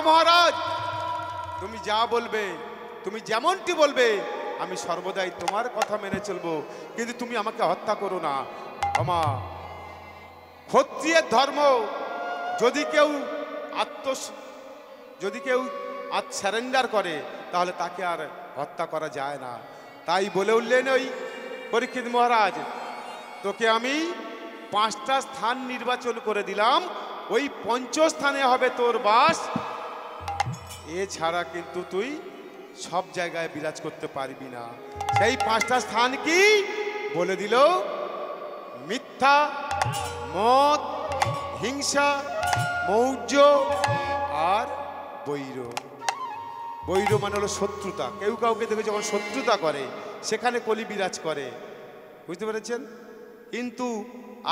মহারাজ, তুমি যা বলবে, তুমি যেমনটি বলবে, আমি সর্বদাই তোমার কথা মেনে চলবো, কিন্তু তুমি আমাকে হত্যা করো না। আমা ক্ষত্রিয়ের ধর্ম, যদি কেউ সারেন্ডার করে তাহলে তাকে আর হত্যা করা যায় না। তাই বলে উঠলেন ওই পরীক্ষিত মহারাজ, তোকে আমি 5টা স্থান নির্বাচন করে দিলাম, ওই 5ম স্থানে হবে তোর বাস। এছাড়া কিন্তু তুই সব জায়গায় বিরাজ করতে পারবি না। সেই 5টা স্থান কি বলে দিল? মিথ্যা, মদ, হিংসা, মৌর্য আর বৈর। বৈর মানে হলো শত্রুতা। কেউ কাউকে দেখে যখন শত্রুতা করে সেখানে কলি বিরাজ করে, বুঝতে পেরেছেন? কিন্তু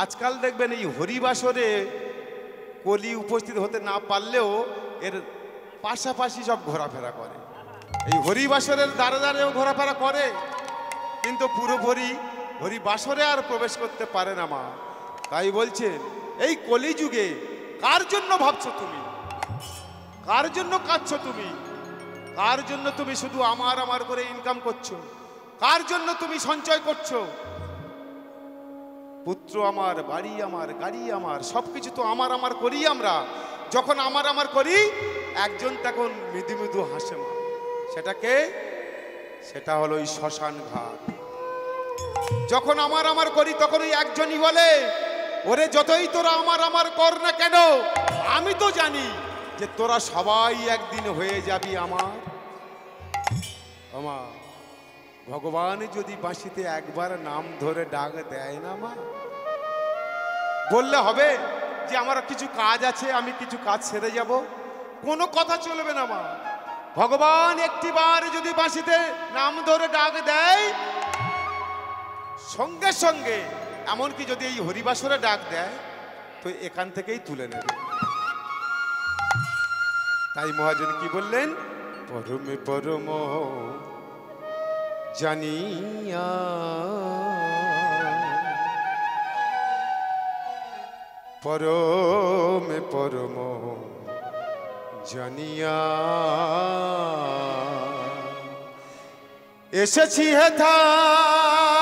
আজকাল দেখবেন এই হরিবাসরে কলি উপস্থিত হতে না পারলেও এর পাশাপাশি সব ঘোরাফেরা করে। এই হরিবাসরের দ্বারে দ্বারেও ঘোরাফেরা করে, কিন্তু পুরোপুরি হরিবাসরে আর প্রবেশ করতে পারে না মা। তাই বলছেন এই কলিযুগে কার জন্য ভাবছো তুমি? কার জন্য কাঁদছো তুমি? কার জন্য তুমি শুধু আমার আমার করে ইনকাম করছো? কার জন্য তুমি সঞ্চয় করছো? পুত্র আমার, বাড়ি আমার, গাড়ি আমার, সবকিছু তো আমার আমার করি আমরা। যখন আমার আমার করি, একজন তখন মৃদু মৃদু হাসে মা। সেটাকে, সেটা হলো ওই শ্মশান ঘাট। যখন আমার আমার করি তখন ওই একজনই বলে, ওরে যতই তোরা আমার আমার কর না কেন, আমি তো জানি যে তোরা সবাই একদিন হয়ে যাবি আমার। আমা ভগবান যদি বাঁশিতে একবার নাম ধরে ডাক দেয় না মা, বললে হবে যে আমার কিছু কাজ আছে, আমি কিছু কাজ সেরে যাব, কোনো কথা চলবে না মা। ভগবান একটিবার যদি বাঁশিতে নাম ধরে ডাক দেয়, সঙ্গে সঙ্গে, এমনকি যদি এই হরিবাসরে ডাক দেয় তো এখান থেকেই তুলে নেবে। তাই মহাজন কি বললেন? পরমে পরম জানিয়া, পরমে পরম জানিয়া এসেছি হেথায়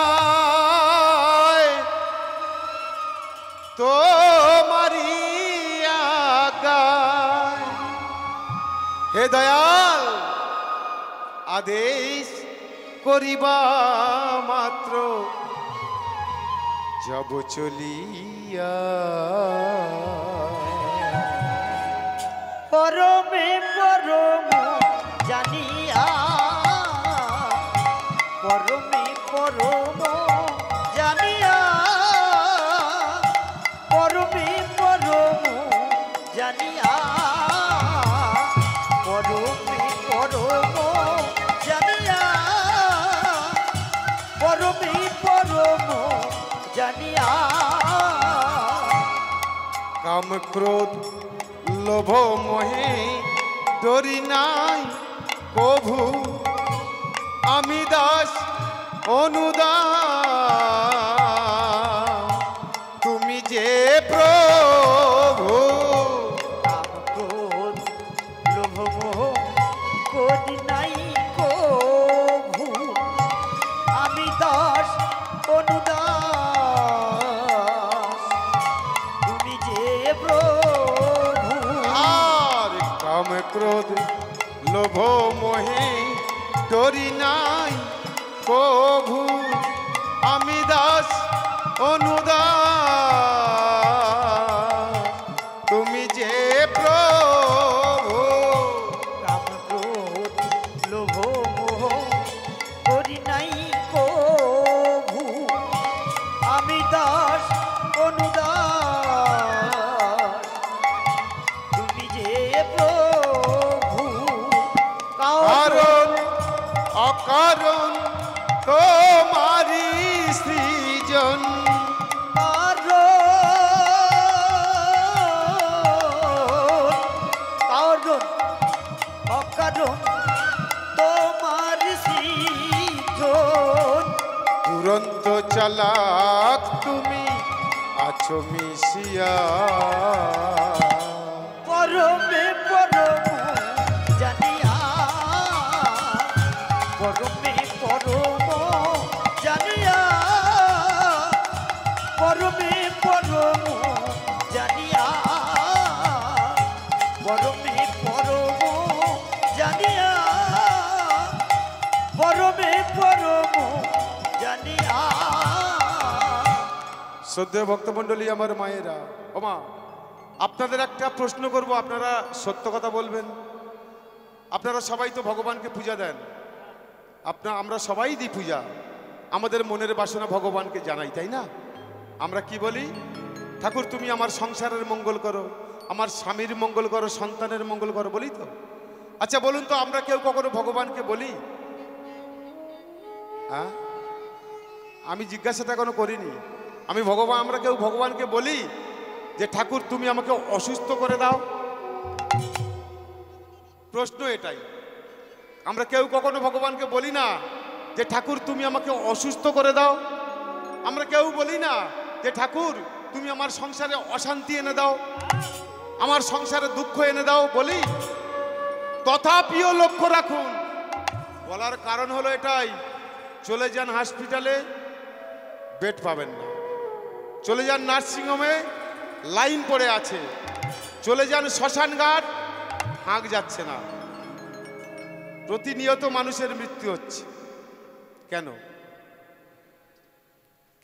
তোমারি আগায়। হে দয়াল, আদেশ করিবা মাত্র যাব চলিয়া। পরমে পরম জানিয়া, পরমে পরম জানিয়া, পরমে পরম জানিয়া, পরমে পরম জানিয়া, পরমে পরম জানিয়া। কাম ক্রোধ লোভ মোহে ডরি নাই কভু, আমি দাস অনুদান তুমি যে প্রভু। কাম ক্রোধ লোভ মোহ করি নাই কভু, আমি দাস অনুদাস তুমি যে প্রভু। আর কাম ক্রোধ লোভ মোহে ডরি নাই কভু, আমি দাস অনুদান তুমি যে প্রভু। কাম ক্রোধ লোভ মোহ করি নাই কভু, আমি দাস অনুদাস তুমি যে প্রভু। কারণ অকারণ তোমারি সৃজন, কারণ অকারণ তোমার সৃজন। দুরন্ত চালাক তুমি আছো মিশিয়া। পরমে পরম পরমে পরম জানিয়া, পরমে পরম জানিয়া। শ্রদ্ধেয় ভক্তমণ্ডলী, আমার মায়েরা, ওমা, আপনাদের একটা প্রশ্ন করব, আপনারা সত্য কথা বলবেন। আপনারা সবাই তো ভগবানকে পূজা দেন, আমরা সবাই দিই পূজা, আমাদের মনের বাসনা ভগবানকে জানাই, তাই না? আমরা কি বলি? ঠাকুর তুমি আমার সংসারের মঙ্গল করো, আমার স্বামীর মঙ্গল করো, সন্তানের মঙ্গল করো, বলি তো? আচ্ছা বলুন তো, আমরা কেউ কখনো ভগবানকে বলি? হ্যাঁ, আমি জিজ্ঞাসাটা এখনো করিনি। আমরা কেউ ভগবানকে বলি যে ঠাকুর তুমি আমাকে অসুস্থ করে দাও? প্রশ্ন এটাই। আমরা কেউ কখনো ভগবানকে বলি না যে ঠাকুর তুমি আমাকে অসুস্থ করে দাও? আমরা কেউ বলি না যে ঠাকুর তুমি আমার সংসারে অশান্তি এনে দাও, আমার সংসারে দুঃখ এনে দাও, বলি? তথাপিও লক্ষ্য রাখুন, বলার কারণ হলো এটাই, চলে যান হসপিটালে, বেড পাবেন না। চলে যান নার্সিংহোমে, লাইন পড়ে আছে। চলে যান শ্মশান ঘাট, হাঁক যাচ্ছে না। প্রতিনিয়ত মানুষের মৃত্যু হচ্ছে। কেন?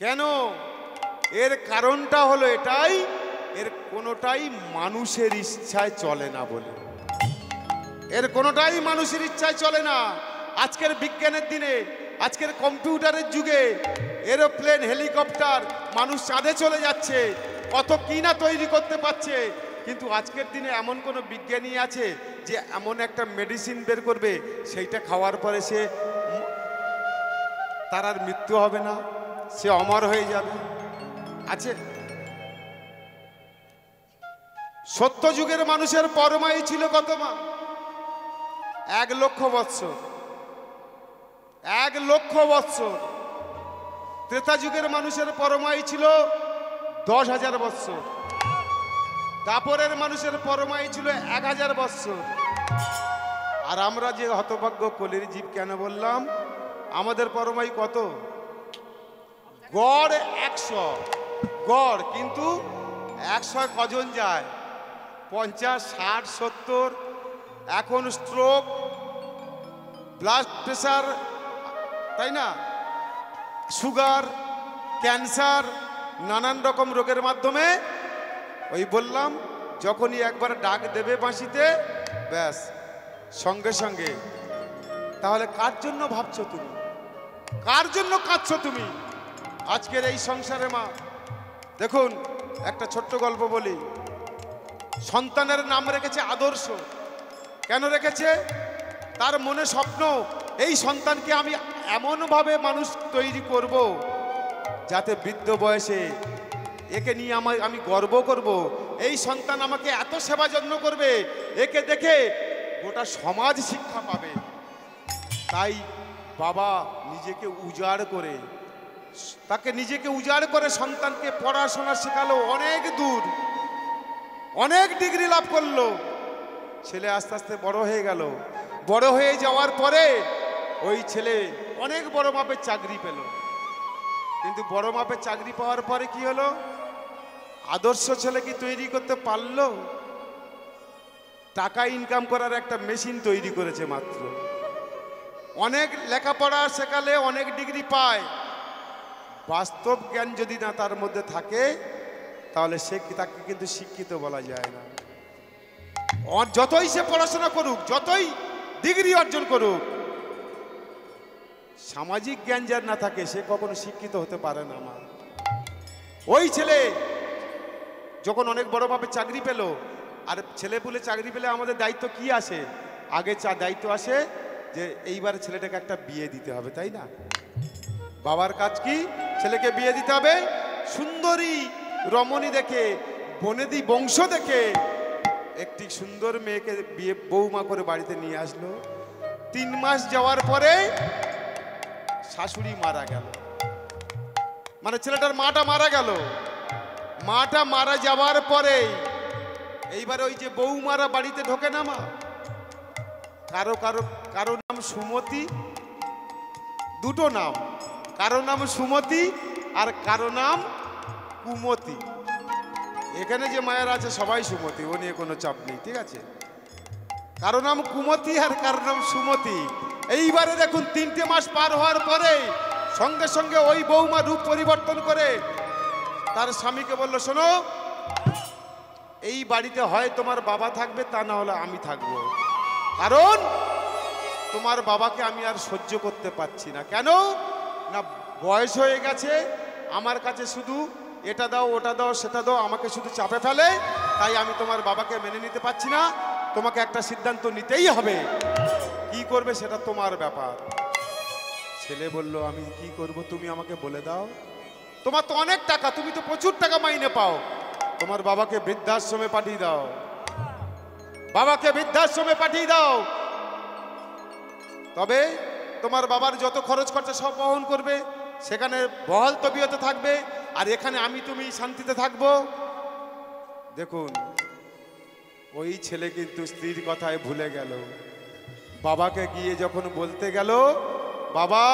কেন? এর কারণটা হলো এটাই, এর কোনোটাই মানুষের ইচ্ছায় চলে না বলে। এর কোনোটাই মানুষের ইচ্ছায় চলে না। আজকের বিজ্ঞানের দিনে, আজকের কম্পিউটারের যুগে এরোপ্লেন, হেলিকপ্টার, মানুষ চাঁদে চলে যাচ্ছে, কত কি না তৈরি করতে পারছে। কিন্তু আজকের দিনে এমন কোনো বিজ্ঞানী আছে যে এমন একটা মেডিসিন বের করবে, সেইটা খাওয়ার পরে তার আর মৃত্যু হবে না, সে অমর হয়ে যাবে? আছে? সত্য যুগের মানুষের পরমায়ু ছিল কত মা? 1,00,000 বৎসর। 1,00,000 বৎসর। ত্রেতা যুগের মানুষের পরমায়ু ছিল 10,000 বৎসর। দাপরের মানুষের পরমায়ু ছিল 1,000 বৎসর। আর আমরা যে হতভাগ্য কলির জীব, কেন বললাম আমাদের পরমায়ু কত? গড় 100, গড়। কিন্তু 100 কজন যায়? 50, 60, 70। এখন স্ট্রোক, ব্লাড প্রেশার, তাই না, সুগার, ক্যান্সার, নানান রকম রোগের মাধ্যমে, ওই বললাম, যখনই একবার ডাক দেবে বাঁশিতে, ব্যাস সঙ্গে সঙ্গে। তাহলে কার জন্য ভাবছো তুমি? কার জন্য কাঁদছো তুমি আজকের এই সংসারে মা? দেখুন, একটা ছোট্ট গল্প বলি। সন্তানের নাম রেখেছে আদর্শ। কেন রেখেছে? তার মনে স্বপ্ন, এই সন্তানকে আমি এমনভাবে মানুষ তৈরি করব যাতে বৃদ্ধ বয়সে একে নিয়ে আমি গর্ব করব। এই সন্তান আমাকে এত সেবা যত্ন করবে, একে দেখে গোটা সমাজ শিক্ষা পাবে। তাই বাবা নিজেকে উজাড় করে, নিজেকে উজাড় করে সন্তানকে পড়াশোনা শেখালো, অনেক দূর, অনেক ডিগ্রি লাভ করলো। ছেলে আস্তে আস্তে বড় হয়ে গেল। বড় হয়ে যাওয়ার পরে ওই ছেলে অনেক বড় মাপের চাকরি পেল। কিন্তু বড় মাপের চাকরি পাওয়ার পরে কি হলো? আদর্শ ছেলে কি তৈরি করতে পারলো? টাকা ইনকাম করার একটা মেশিন তৈরি করেছে মাত্র। অনেক লেখাপড়া শেখালে, অনেক ডিগ্রি পায়, বাস্তব জ্ঞান যদি না তার মধ্যে থাকে, তাহলে তাকে কিন্তু শিক্ষিত বলা যায় না। যতই সে পড়াশোনা করুক, যতই ডিগ্রি অর্জন করুক, সামাজিক জ্ঞান যার না থাকে, সে কখনো শিক্ষিত হতে পারে না মা। ওই ছেলে যখন অনেক বড় ভাবে চাকরি পেল, আর ছেলে পুলে চাকরি পেলে আমাদের দায়িত্ব কি আসে? আগে দায়িত্ব আসে যে এইবার ছেলেটাকে একটা বিয়ে দিতে হবে, তাই না? বাবার কাজ কি? ছেলেকে বিয়ে দিতে হবে। সুন্দরী রমণী দেখে, বনেদি বংশ দেখে একটি সুন্দর মেয়েকে বিয়ে বৌমা করে বাড়িতে নিয়ে আসলো। 3 মাস যাওয়ার পরে শাশুড়ি মারা গেল, মানে ছেলেটার মাটা মারা গেল। মাটা মারা যাওয়ার পরে এইবার ওই যে বৌমারা বাড়িতে ঢোকে না মা, কারো নাম সুমতি, দুটো নাম, কারো নাম সুমতি আর কারো নাম কুমতি। এখানে যে মায়ের আছে সবাই সুমতি, ও নিয়ে কোনো চাপ নেই, ঠিক আছে? কারো নাম কুমতি আর কারো নাম সুমতি। এইবারে দেখুন 3টে মাস পার হওয়ার পরে সঙ্গে সঙ্গে ওই বৌমা রূপ পরিবর্তন করে তার স্বামীকে বলল, শোনো, এই বাড়িতে হয় তোমার বাবা থাকবে, তা না হলে আমি থাকবো। কারণ তোমার বাবাকে আমি আর সহ্য করতে পারছি না। কেন না, বয়স হয়ে গেছে, আমার কাছে শুধু এটা দাও ওটা দাও সেটা দাও, আমাকে শুধু চাপে ফেলে, তাই আমি তোমার বাবাকে মেনে নিতে পারছি না। তোমাকে একটা সিদ্ধান্ত নিতেই হবে, কি করবে সেটা তোমার ব্যাপার। ছেলে বলল, আমি কি করব তুমি আমাকে বলে দাও। তোমার তো অনেক টাকা, তুমি তো প্রচুর টাকা মাইনে পাও, তোমার বাবাকে বৃদ্ধাশ্রমে পাঠিয়ে দাও, বাবাকে বৃদ্ধাশ্রমে পাঠিয়ে দাও। তবে তোমার বাবার যত খরচ খরচা সব বহন করবে, সেখানে বহাল তবিয়তে থাকবে, আর এখানে আমি তুমি শান্তিতে থাকবো। দেখুন, ওই ছেলে কিন্তু স্ত্রীর কথায় ভুলে গেল। বাবাকে গিয়ে যখন বলতে গেল, বাবা,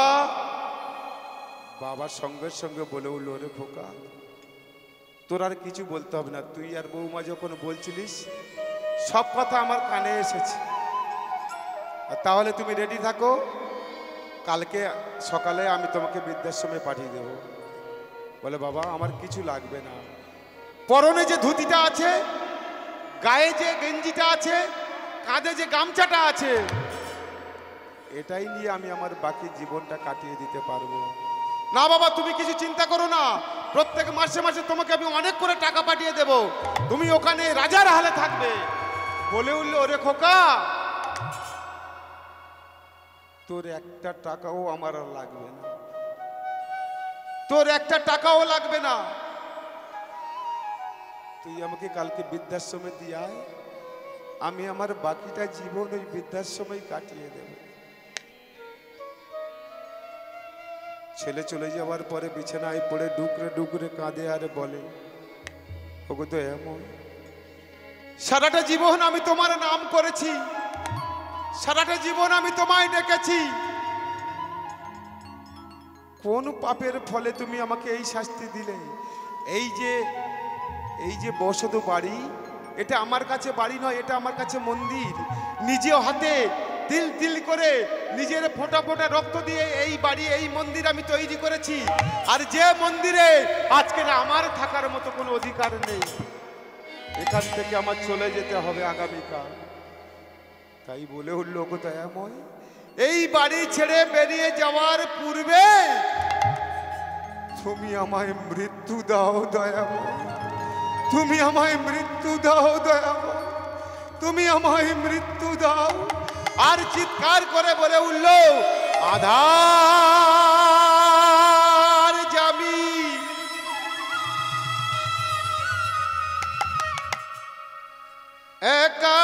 বাবার সঙ্গে সঙ্গে বলে উঠল, রে খোকা, তোর আর কিছু বলতে হবে না, তুই আর বৌমা যখন বলছিলিস সব কথা আমার কানে এসেছে। আর তাহলে তুমি রেডি থাকো, কালকে সকালে আমি তোমাকে বৃদ্ধাশ্রমে পাঠিয়ে দেব। বলে, বাবা, আমার কিছু লাগবে না, পরনে যে ধুতিটা আছে, গায়ে যে গেঞ্জিটা আছে, কাঁধে যে গামছাটা আছে, এটাই নিয়ে আমি আমার বাকি জীবনটা কাটিয়ে দিতে পারবো। না বাবা, তুমি কিছু চিন্তা করো না, প্রত্যেক মাসে মাসে তোমাকে আমি অনেক করে টাকা পাঠিয়ে দেব, তুমি ওখানে রাজার হালে থাকবে। বলে উঠল, ওরে খোকা, তোর একটা টাকাও আমার আর লাগবে না, তোর একটা টাকাও লাগবে না, তুই আমাকে কালকে বৃদ্ধাশ্রমে দিয়ে আয়, আমি আমার বাকিটা জীবন ওই বৃদ্ধাশ্রমেই কাটিয়ে দেব। ছেলে চলে যাওয়ার পরে বিছানায় পড়ে ডুকরে ডুকরে কাঁদে আর বলে, ওগো তো এমন, সারাটা জীবন আমি তোমার নাম করেছি, সারাটা জীবন আমি তোমায় ডেকেছি, কোন পাপের ফলে তুমি আমাকে এই শাস্তি দিলে? এই যে বসত বাড়ি, এটা আমার কাছে বাড়ি নয়, এটা আমার কাছে মন্দির। নিজে হাতে তিল তিল করে নিজের ফোঁটা ফোঁটা রক্ত দিয়ে এই বাড়ি, এই মন্দির আমি তৈরি করেছি, আর যে মন্দিরে আজকে আমার থাকার মতো কোনো অধিকার নেই, এখান থেকে আমার চলে যেতে হবে আগামীকাল। তাই বলে উঠল, কোথায় এমন, এই বাড়ি ছেড়ে বেরিয়ে যাওয়ার পূর্বে তুমি আমায় মৃত্যু দাও দয়াময়, তুমি আমায় মৃত্যু দাও দয়াময়, তুমি আমায় মৃত্যু দাও। আর চিৎকার করে বলে উঠল, আধার যাবি, একা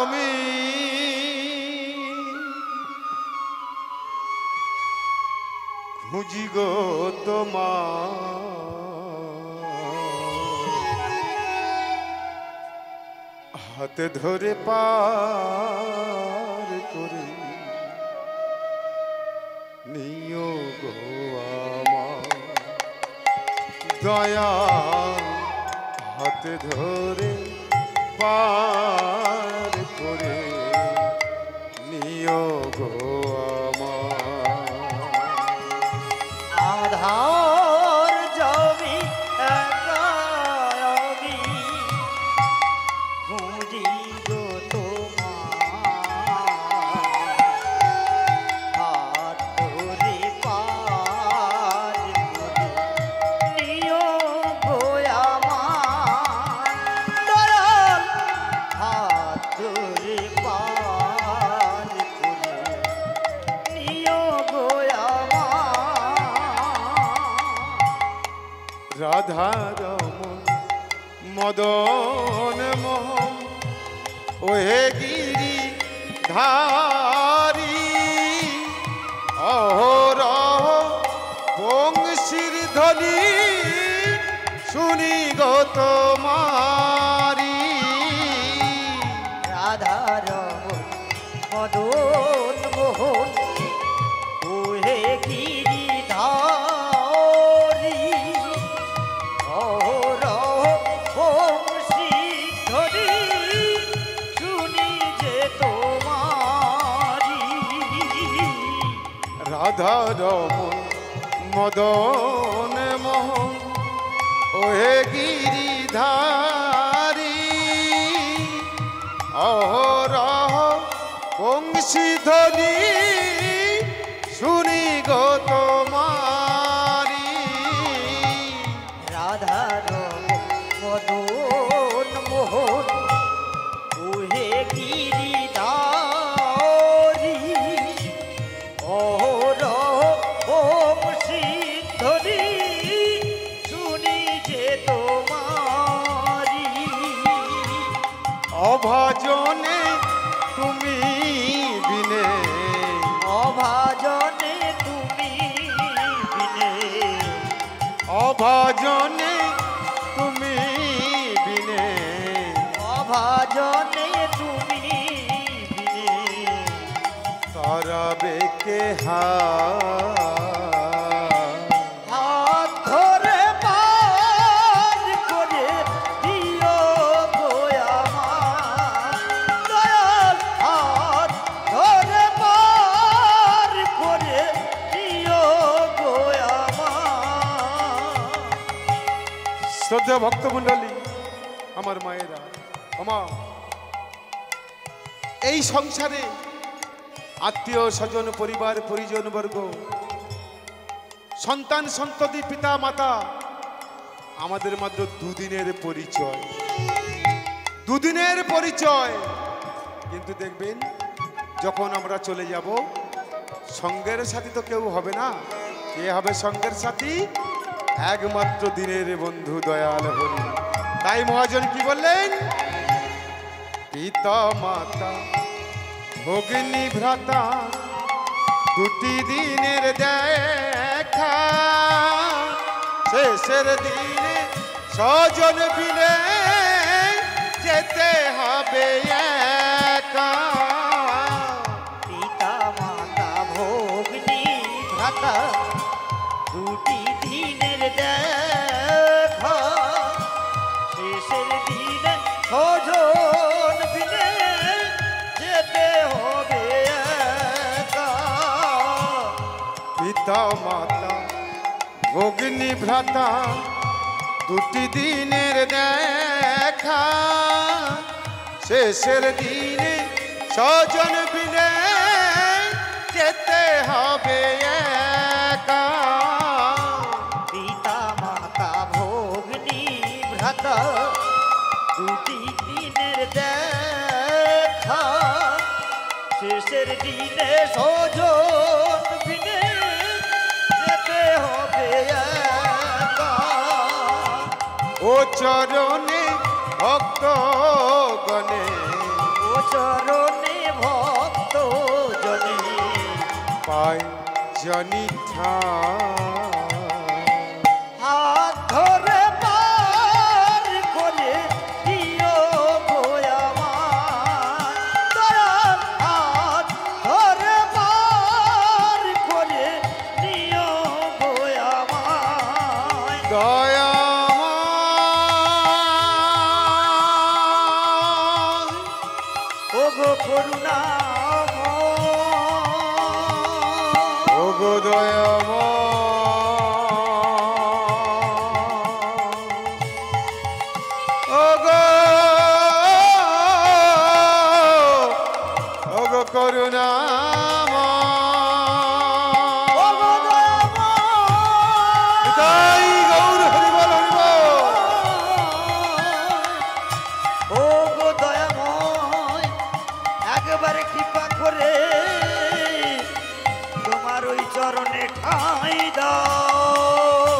আমি খুঁজি গো তোমার, হাতে ধরে পার করে নিও গো আমার দয়া, হাতে ধরে পার করে নিও গো আমার। আধার যাবি একা আমি খুঁজি গো তোমার, হাত ধরে পার করে নিও গো আমার দয়াল, হাত ধরে পার করে নিও গো রাধা রমন মদন মোহন ওহে গিরি ধারি, অহরহ বংশীর ধ্বনি শুনি গো তোমারি। রাধারমন মদন মোহন ওহে গিরিধারী, অহরহ গিরিধর মদন মোহন ওহে গিরিধারী অহরহ বংশীধ্বনি শুনি গো তোমারি। রাধার মদন মোহন ওহে গিরিধারী অহরহ বংশীধ্বনি শুনি যে তোমারি। অভাজনে তুমি বিনে অভাজনে তুমি বিনে অভাজনে তুমি বিনে অভাজনে তুমি বিনে তরবে কে হা হাত ধরে পার করে দিও গো আমার দয়াল। হাত ধরে পার করে দিও গো আমার। শ্রদ্ধা ভক্তমণ্ডলী, আমার মায়েরা, আমা এই সংসারে আত্মীয় স্বজন পরিবার পরিজন বর্গ সন্তান সন্ততি পিতা মাতা আমাদের মাত্র দুদিনের পরিচয়, দুদিনের পরিচয়। কিন্তু দেখবেন যখন আমরা চলে যাব সঙ্গের সাথী তো কেউ হবে না। কে হবে সঙ্গের সাথী? একমাত্র দিনের বন্ধু দয়াল হরি। তাই মহাজন কি বললেন? পিতা মাতা ভগ্নী ভ্রাতা দুটি দিনের দেখা, শেষের দিনে স্বজন বিনে যেতে হবে একা। পিতা মাতা ভগ্নী ভ্রাতা দুটি দিনের দেখা, শেষের দিনে স্বজন বিনে যেতে হবে একা। পিতা মাতা ভগ্নী ভ্রাতা দুটি দিনের দেখা, শেষের দিনে স্বজন বিনে যেতে হবে একা। পিতা মাতা ভগ্নী ভ্রাতা দুটি দিনের দেখা, শেষের দিনে স্বজন বিনে যেতে হবে একা। ও চরণে ভক্ত গণে ও চরণে ভক্ত জনে পাই জানি হাত ধরে পার করে দিও গো আমার দয়াল। হাত ধরে পার করে দিও গো আমার দয়া ও গো করুণা ও গো দয়াম ও গো করুণা গৌর হরিবল হরিবল। ও গো দয়াময় একবারে কৃপা করে তোমার ওই চরণে ঠাঁই দাও।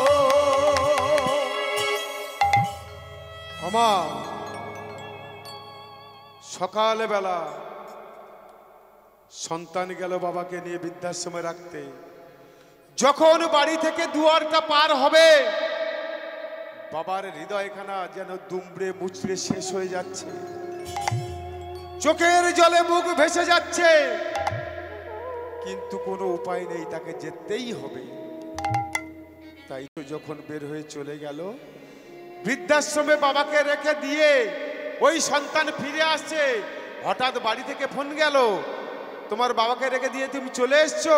আমা সকালবেলা সন্তান গেল বাবাকে নিয়ে বৃদ্ধাশ্রমে রাখতে। যখন বাড়ি থেকে দুয়ারটা পার হবে বাবার হৃদয়খানা যেন দুমড়ে মুচড়ে শেষ হয়ে যাচ্ছে, চোখের জলে মুখ ভেসে যাচ্ছে, কিন্তু কোনো উপায় নেই, তাকে যেতেই হবে। তাই তো যখন বের হয়ে চলে গেল বৃদ্ধাশ্রমে বাবাকে রেখে দিয়ে ওই সন্তান ফিরে আসছে, হঠাৎ বাড়ি থেকে ফোন গেল, তোমার বাবাকে রেখে দিয়ে তুমি চলে এসছো।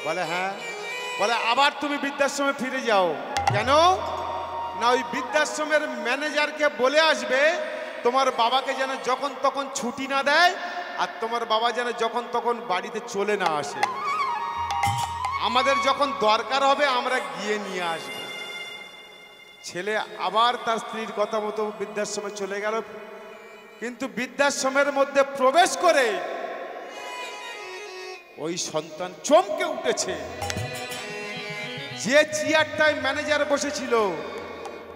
বলে হ্যাঁ। বলে আবার তুমি বৃদ্ধাশ্রমে ফিরে যাও। কেন? না ওই বৃদ্ধাশ্রমের ম্যানেজারকে বলে আসবে তোমার বাবাকে যেন যখন তখন ছুটি না দেয়, আর তোমার বাবা যেন যখন তখন বাড়িতে চলে না আসে। আমাদের যখন দরকার হবে আমরা গিয়ে নিয়ে আসব। ছেলে আবার তার স্ত্রীর কথা মতো বৃদ্ধাশ্রমে চলে গেল। কিন্তু বৃদ্ধাশ্রমের মধ্যে প্রবেশ করে ওই সন্তান চমকে উঠেছে। যে চেয়ারটায় ম্যানেজার বসেছিল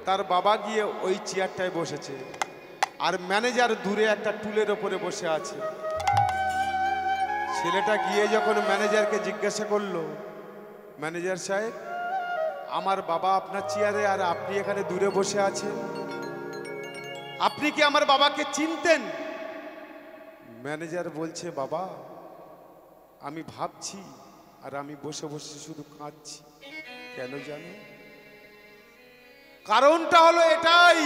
তার বাবা গিয়ে ওই চেয়ারটায় বসেছে, আর ম্যানেজার দূরে একটা টুলের ওপরে বসে আছে। ছেলেটা গিয়ে যখন ম্যানেজারকে জিজ্ঞাসা করলো, ম্যানেজার সাহেব, আমার বাবা আপনার চেয়ারে আর আপনি এখানে দূরে বসে আছেন, আপনি কি আমার বাবাকে চিনতেন? ম্যানেজার বলছে, বাবা আমি ভাবছি আর আমি বসে বসে শুধু কাঁদছি। কেন জানো? কারণটা হলো এটাই,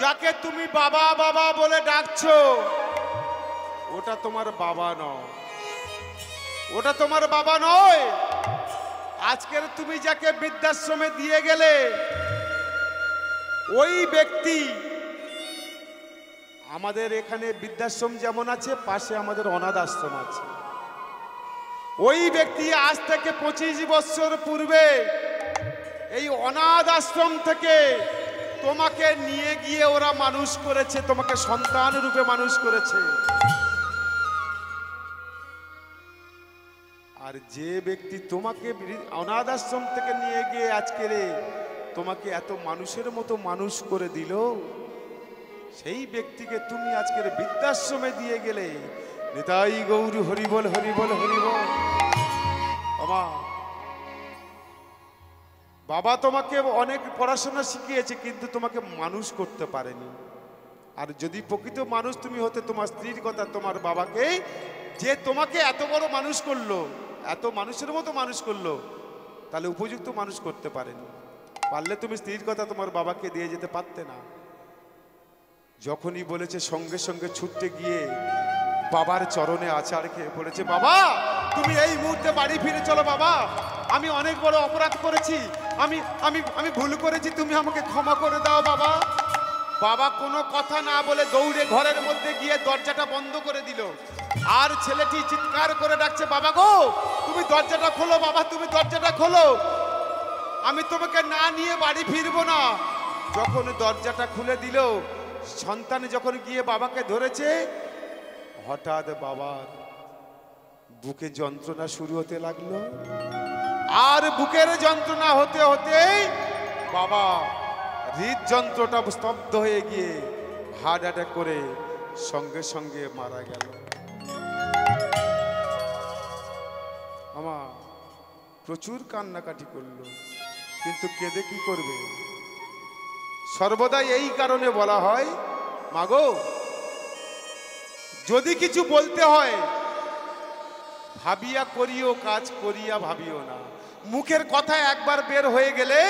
যাকে তুমি বাবা বাবা বলে ডাকছো ওটা তোমার বাবা নয়, ওটা তোমার বাবা নয়। আজকের তুমি যাকে বৃদ্ধাশ্রমে দিয়ে গেলে ওই ব্যক্তি, আমাদের এখানে বৃদ্ধাশ্রম যেমন আছে, পাশে আমাদের অনাথ আশ্রম আছে। ওই ব্যক্তি আজ থেকে 25 বছর পূর্বে এই অনাথ আশ্রম থেকে তোমাকে নিয়ে গিয়ে ওরা মানুষ করেছে, তোমাকে সন্তান রূপে মানুষ করেছে। আর যে ব্যক্তি তোমাকে অনাথ আশ্রম থেকে নিয়ে গিয়ে আজকে তোমাকে এত মানুষের মতো মানুষ করে দিল, সেই ব্যক্তিকে তুমি আজকের বৃদ্ধাশ্রমে দিয়ে গেলে। নিতাই গৌর হরিবল হরিবল হরিবল। বাবা তোমাকে অনেক পড়াশোনা শিখিয়েছে কিন্তু তোমাকে মানুষ করতে পারেনি। আর যদি প্রকৃত মানুষ তুমি হতে, তোমার স্ত্রীর কথা, তোমার বাবাকে যে তোমাকে এত বড় মানুষ করলো, এত মানুষের মতো মানুষ করলো, তাহলে উপযুক্ত মানুষ করতে পারেনি। পারলে তুমি স্ত্রীর কথা তোমার বাবাকে দিয়ে যেতে পারতে না। যখনই বলেছে সঙ্গে সঙ্গে ছুটতে গিয়ে বাবার চরণে আছাড় খেয়ে পড়েছে, বাবা তুমি এই মুহূর্তে বাড়ি ফিরে চলো। বাবা আমি অনেক বড় অপরাধ করেছি, আমি আমি আমি ভুল করেছি, তুমি আমাকে ক্ষমা করে দাও বাবা। বাবা কোনো কথা না বলে দৌড়ে ঘরের মধ্যে গিয়ে দরজাটা বন্ধ করে দিল। আর ছেলেটি চিৎকার করে ডাকছে, বাবা গো তুমি দরজাটা খোলো, বাবা তুমি দরজাটা খোলো, আমি তোমাকে না নিয়ে বাড়ি ফিরবো না। যখন দরজাটা খুলে দিল, সন্তান যখন গিয়ে বাবাকে ধরেছে, হঠাৎ বাবার বুকে যন্ত্রণা শুরু হতে লাগলো। আর বুকের যন্ত্রণা হতে হতে বাবা হৃদযন্ত্রটা স্তব্ধ হয়ে গিয়ে হার্ট অ্যাটাক করে সঙ্গে সঙ্গে মারা গেল। আমার প্রচুর কান্নাকাটি করলো, কিন্তু কেঁদে কি করবে? সর্বদাই এই কারণে বলা হয়, মাগো যদি কিছু বলতে হয় ভাবিয়া করিও কাজ, করিয়া ভাবিও না। মুখের কথা একবার বের হয়ে গেলে,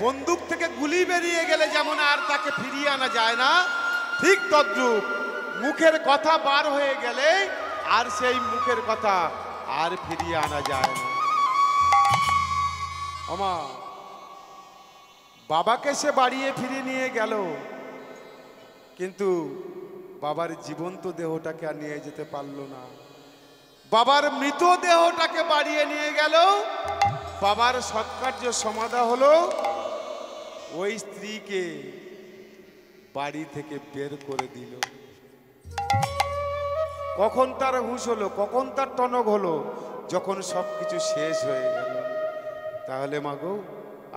বন্দুক থেকে গুলি বেরিয়ে গেলে যেমন আর তাকে ফিরিয়ে আনা যায় না, ঠিক তদ্রূপ মুখের কথা বার হয়ে গেলে আর সেই মুখের কথা আর ফিরিয়ে আনা যায় না। আমার বাবাকে সে বাড়িয়ে ফিরিয়ে নিয়ে গেল, কিন্তু বাবার জীবন্ত দেহটাকে আর নিয়ে যেতে পারলো না। বাবার মৃত দেহটাকে বাড়িয়ে নিয়ে গেল। বাবার সৎকার্য সমাধা হলো, ওই স্ত্রীকে বাড়ি থেকে বের করে দিল। কখন তার হুঁশ হলো, কখন তার টনক হলো? যখন সবকিছু শেষ হয়ে গেল। তাহলে মাগো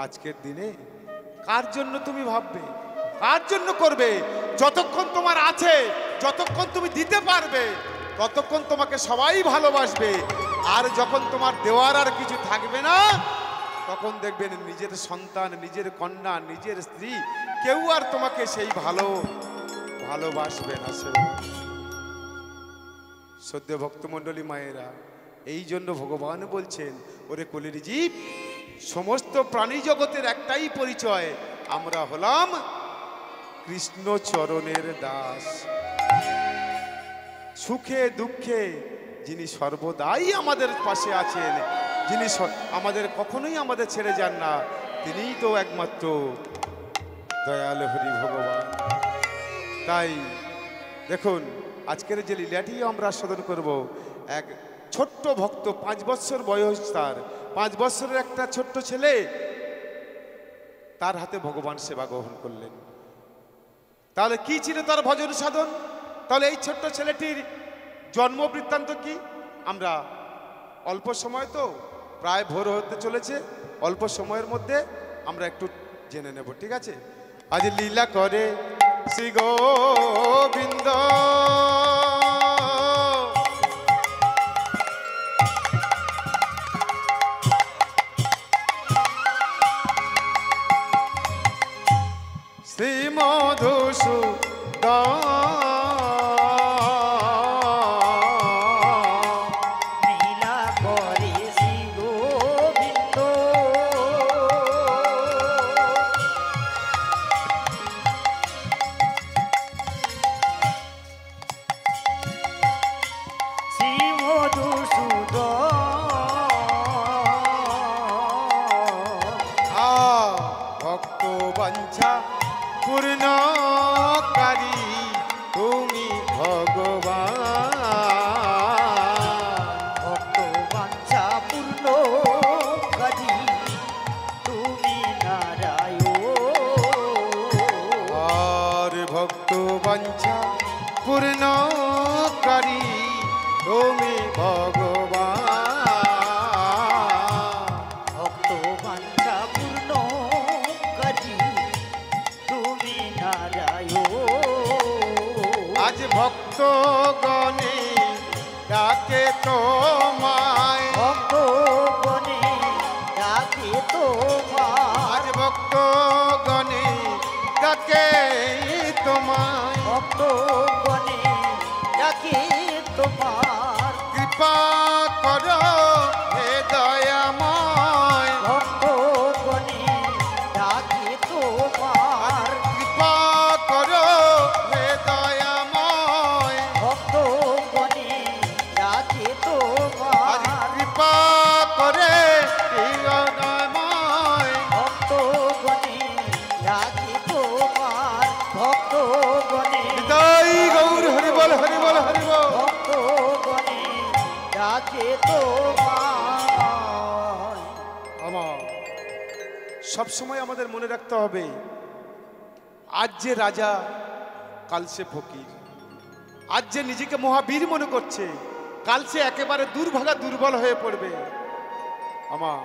আজকের দিনে কার জন্য তুমি ভাববে, কার জন্য করবে? যতক্ষণ তোমার আছে, যতক্ষণ তুমি দিতে পারবে, ততক্ষণ তোমাকে সবাই ভালোবাসবে। আর যখন তোমার দেওয়ার আর কিছু থাকবে না, তখন দেখবেন নিজের সন্তান, নিজের কন্যা, নিজের স্ত্রী, কেউ আর তোমাকে সেই ভালোবাসবে না। সদ্য ভক্তমণ্ডলী মায়েরা, এই জন্য ভগবান বলছেন, ওরে কলির জীব, সমস্ত প্রাণী জগতের একটাই পরিচয়, আমরা হলাম কৃষ্ণ চরণের দাস। সুখে দুঃখে যিনি সর্বদাই আমাদের পাশে আছেন, যিনি আমাদের কখনোই আমাদের ছেড়ে যান না, তিনিই তো একমাত্র দয়াল হরি ভগবান। তাই দেখুন আজকের যে লীলাটি আমরা আস্বাদন করব, এক ছোট্ট ভক্ত 5 বৎসর বয়স, তার 5 বৎসরের একটা ছোট্ট ছেলে তার হাতে ভগবান সেবা গ্রহণ করলেন। তাহলে কি ছিল তার ভজন সাধন? তাহলে এই ছোট্ট ছেলেটির জন্ম বৃত্তান্ত কি? আমরা অল্প সময় তো, প্রায় ভোর হতে চলেছে, অল্প সময়ের মধ্যে আমরা একটু জেনে নেব, ঠিক আছে? আজ লীলা করে শ্রী গোবিন্দ, শ্রী মধুসূদন লীলা করে শ্রী গোবিন্দ, শ্রী মধুসূদন ভক্ত বাঞ্ছা পূর্ণকারী তুমি ভগবান, ভক্ত বাঞ্ছা পূর্ণ কাজী তুমি নারায়ণ। আর ভক্ত বাঞ্ছা পূর্ণকারী তুমি ভগবান, ভক্ত বাঞ্ছা পূর্ণ কাজী তুমি নারায়ণ। আজ ভক্ত গণে ডাকে তোমায়, ভক্ত গণে ডাকে তোমার, আজ ভক্ত গণে ডাকে তোমায়, ভক্ত গণে ডাকে তোমার, কৃপা করো হে দয়াময়, ভক্ত গণে ডাকে তোমার, কৃপা করো হে দয়াময়, ভক্ত গণে ডাকে আজ তোমার, কৃপা করে হে দয়াময়, ভক্ত গণে ডাকে তোমার, ভক্ত গণে হৃদয় গৌর হরি বল হরি বল হরি বল। ভক্ত গণে ডাকে তোমার। আমার সব সময় আমাদের মনে রাখতে হবে, আজ যে রাজা কাল সে ফকির, আজ যে নিজেকে মহাবীর মনে করছে কাল সে একেবারে দুর্ভাগা দুর্বল হয়ে পড়বে। আমার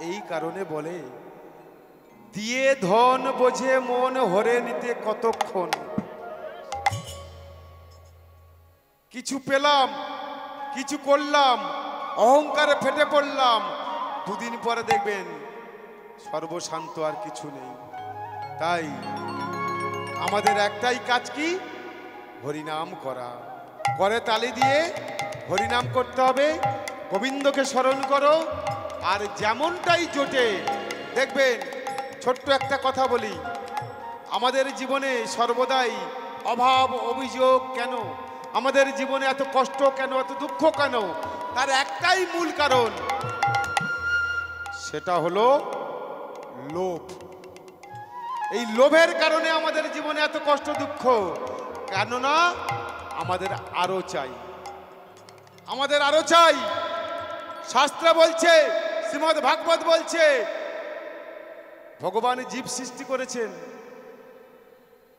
এই কারণে বলে, দিয়ে ধন বোঝে মন হরে নিতে কতক্ষণ, কিছু পেলাম কিছু করলাম অহংকারে ফেটে পড়লাম, দুদিন পরে দেখবেন সর্বশান্ত আর কিছু নেই। তাই আমাদের একটাই কাজ, কি? হরিনাম করা, করে তালি দিয়ে হরিনাম করতে হবে, গোবিন্দকে স্মরণ করো। আর যেমনটাই জোটে দেখবেন, ছোট্ট একটা কথা বলি, আমাদের জীবনে সর্বদাই অভাব অভিযোগ কেন, আমাদের জীবনে এত কষ্ট কেন, এত দুঃখ কেন? তার একটাই মূল কারণ, সেটা হলো লোভ। এই লোভের কারণে আমাদের জীবনে এত কষ্ট দুঃখ, কেননা আমাদের আরো চাই, আমাদের আরো চাই। শাস্ত্র বলছে, শ্রীমদ্ ভাগবত বলছে, ভগবান জীব সৃষ্টি করেছেন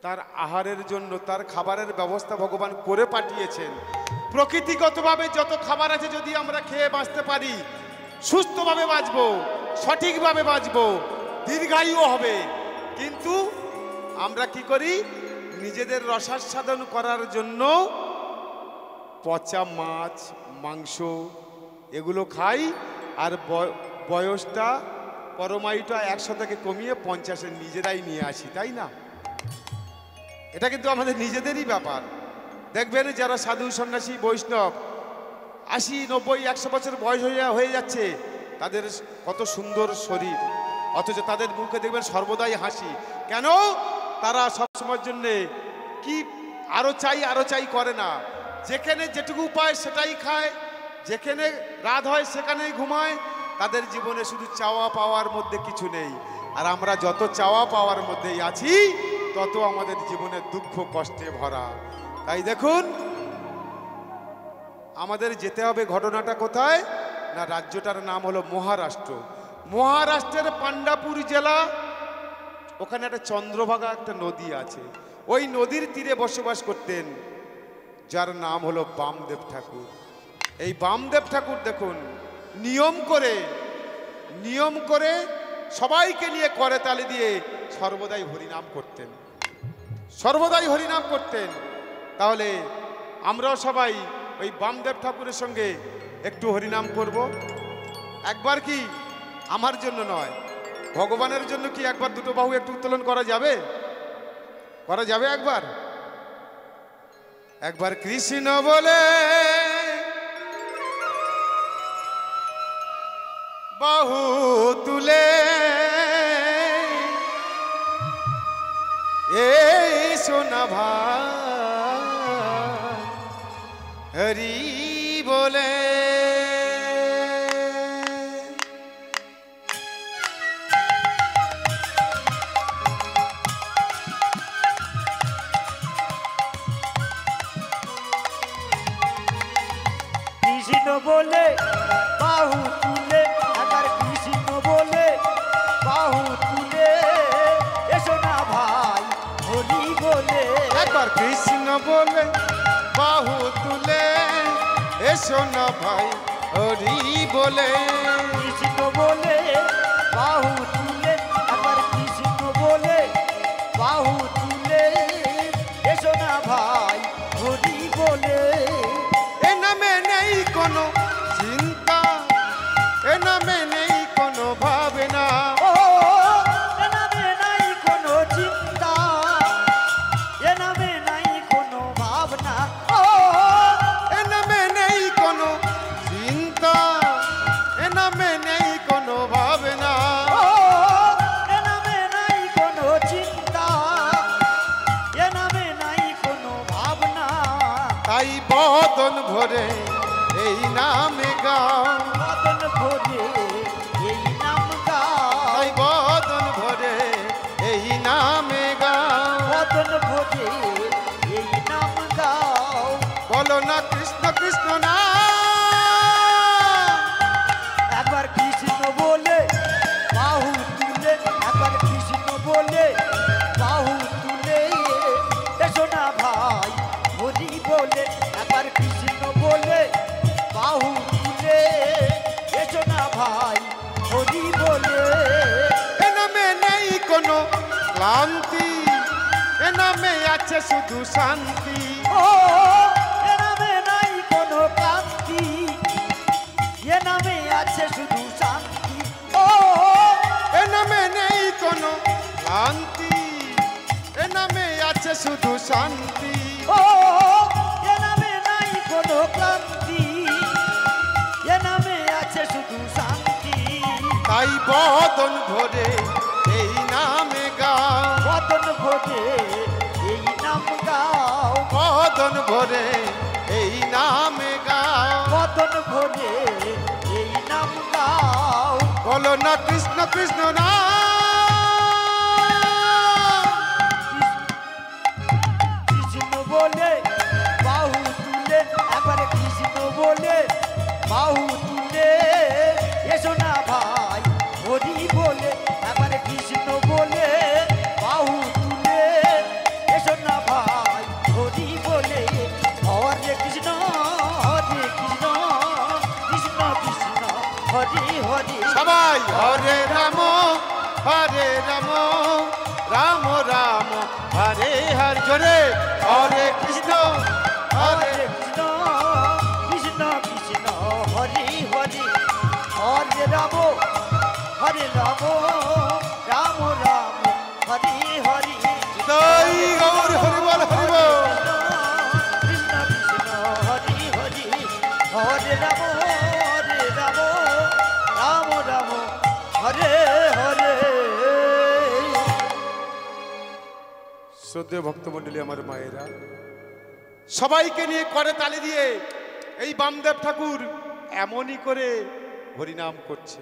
তার আহারের জন্য, তার খাবারের ব্যবস্থা ভগবান করে পাঠিয়েছেন। প্রকৃতিগতভাবে যত খাবার আছে যদি আমরা খেয়ে বাঁচতে পারি, সুস্থভাবে বাঁচবো, সঠিকভাবে বাঁচবো, দীর্ঘায়ু হবে। কিন্তু আমরা কি করি? নিজেদের রসাস্বাদন করার জন্য পচা মাছ মাংস এগুলো খাই, আর বয়সটা পরমায়ুটা 100 থেকে কমিয়ে 50-এ নিজেরাই নিয়ে আসি, তাই না? এটা কিন্তু আমাদের নিজেদেরই ব্যাপার। দেখবেন যারা সাধু সন্ন্যাসী বৈষ্ণব 80, 90, 100 বছর বয়স হয়ে যাচ্ছে, তাদের কত সুন্দর শরীর, অথচ তাদের মুখে দেখবেন সর্বদাই হাসি। কেন? তারা সবসময়ের জন্যে কি আরো চাই করে না, যেখানে যেটুকু পায় সেটাই খায়, যেখানে রাত হয় সেখানেই ঘুমায়। তাদের জীবনে শুধু চাওয়া পাওয়ার মধ্যে কিছু নেই। আর আমরা যত চাওয়া পাওয়ার মধ্যেই আছি তত আমাদের জীবনে দুঃখ কষ্টে ভরা। তাই দেখুন, আমাদের যেতে হবে। ঘটনাটা কোথায় না, রাজ্যটার নাম হলো মহারাষ্ট্র। মহারাষ্ট্রের পান্ডাপুর জেলা, ওখানে একটা চন্দ্রভাগা একটা নদী আছে। ওই নদীর তীরে বসবাস করতেন যার নাম হলো বামদেব ঠাকুর। এই বামদেব ঠাকুর দেখুন, নিয়ম করে সবাইকে নিয়ে করে তালি দিয়ে সর্বদাই হরিনাম করতেন, সর্বদাই হরিনাম করতেন। তাহলে আমরাও সবাই ওই বামদেব ঠাকুরের সঙ্গে একটু হরিনাম করব। একবার কি, আমার জন্য নয়, ভগবানের জন্য কি একবার দুটো বাহু একটু উত্তোলন করা যাবে? করা যাবে একবার? একবার কৃষ্ণ বলে বাহু তুলে এই সোনা ভাই হরি বলে। কৃষ্ণ বলে বাহু তুলে, একবার কৃষ্ণ বলে বাহু তুলে এসো না ভাই হরি বলে। একবার কৃষ্ণ বলে বাহু তুলে এসো না ভাই হরি বলে। কৃষ্ণ বলে বাহু তুলে, একবার কৃষ্ণ বলে বাহু তুলে এসো না ভাই হরি বলে। এ নামে নেই কোনো চিন্তা, এ নামে নেই কোনো ভাবনা, ও এ নামে নাই কোনো চিন্তা, এ নামে নাই কোনো ভাবনা, ও এ নামে নেই কোনো চিন্তা, এ নামে নেই কোনো ভাবনা। ও এ নামে নাই কোনো চিন্তা, এ নামে নাই কোনো ভাবনা। তাই বদন ভরে এই নামে গাও, বদন ভরে এই নাম গাও, তাই বদন ভরে এই নামে গাও। বদন ভরে এই নাম গাও। বলো না কৃষ্ণ কৃষ্ণ না, একবার কৃষ্ণ বলে বাহু তুলে, একবার কৃষ্ণ বলে বাহু তুলে এসো না ভাই হরি বলে। একবার কৃষ্ণ বলে বাহু তুলে এসো না ভাই হরি বলে। এ নামে নেই কোনো ক্লান্তি, এ নামে আছে শুধু শান্তি। ও এ নামে নাই কোনো ক্লান্তি, এ নামে আছে শুধু শান্তি। ও এ নামে নেই কোনো ক্লান্তি, এ নামে আছে শুধু শান্তি। ও এ নামে নাই কোনো ক্লান্তি, এ নামে আছে শুধু শান্তি। তাই বদন ভরে এই নামে গাও, বদন ভরে এই নাম গাও, বদন ভরে এই নামে গাও। বদন ভরে এই নাম গাও। বলো না কৃষ্ণ কৃষ্ণ না, কৃষ্ণ বলে বাহু তুলে, একবার কৃষ্ণ বলে বাহু তুলে এসো না ভাই হরি বলে। একবার কৃষ্ণ বলে বাহু তুলে এসো না ভাই হরি বলে। হরে কৃষ্ণ কৃষ্ণ কৃষ্ণ হরি হরি। সবাই হরে রাম রাম রাম হরে হরে। জোরে হরে কৃষ্ণ হরে। হরে কৃষ্ণ কৃষ্ণ কৃষ্ণ হরি হরি। হরে রাম রাম রাম হরি হরি। জয় গৌর হরি বল হরি বল। কৃষ্ণ কৃষ্ণ হরি হরি। হরে রাম রাম রাম হরে হরে। শ্রদ্ধেয় ভক্তমণ্ডলী, আমার মায়েরা, সবাইকে নিয়ে করে তালি দিয়ে এই বামদেব ঠাকুর এমনই করে হরিনাম করছে।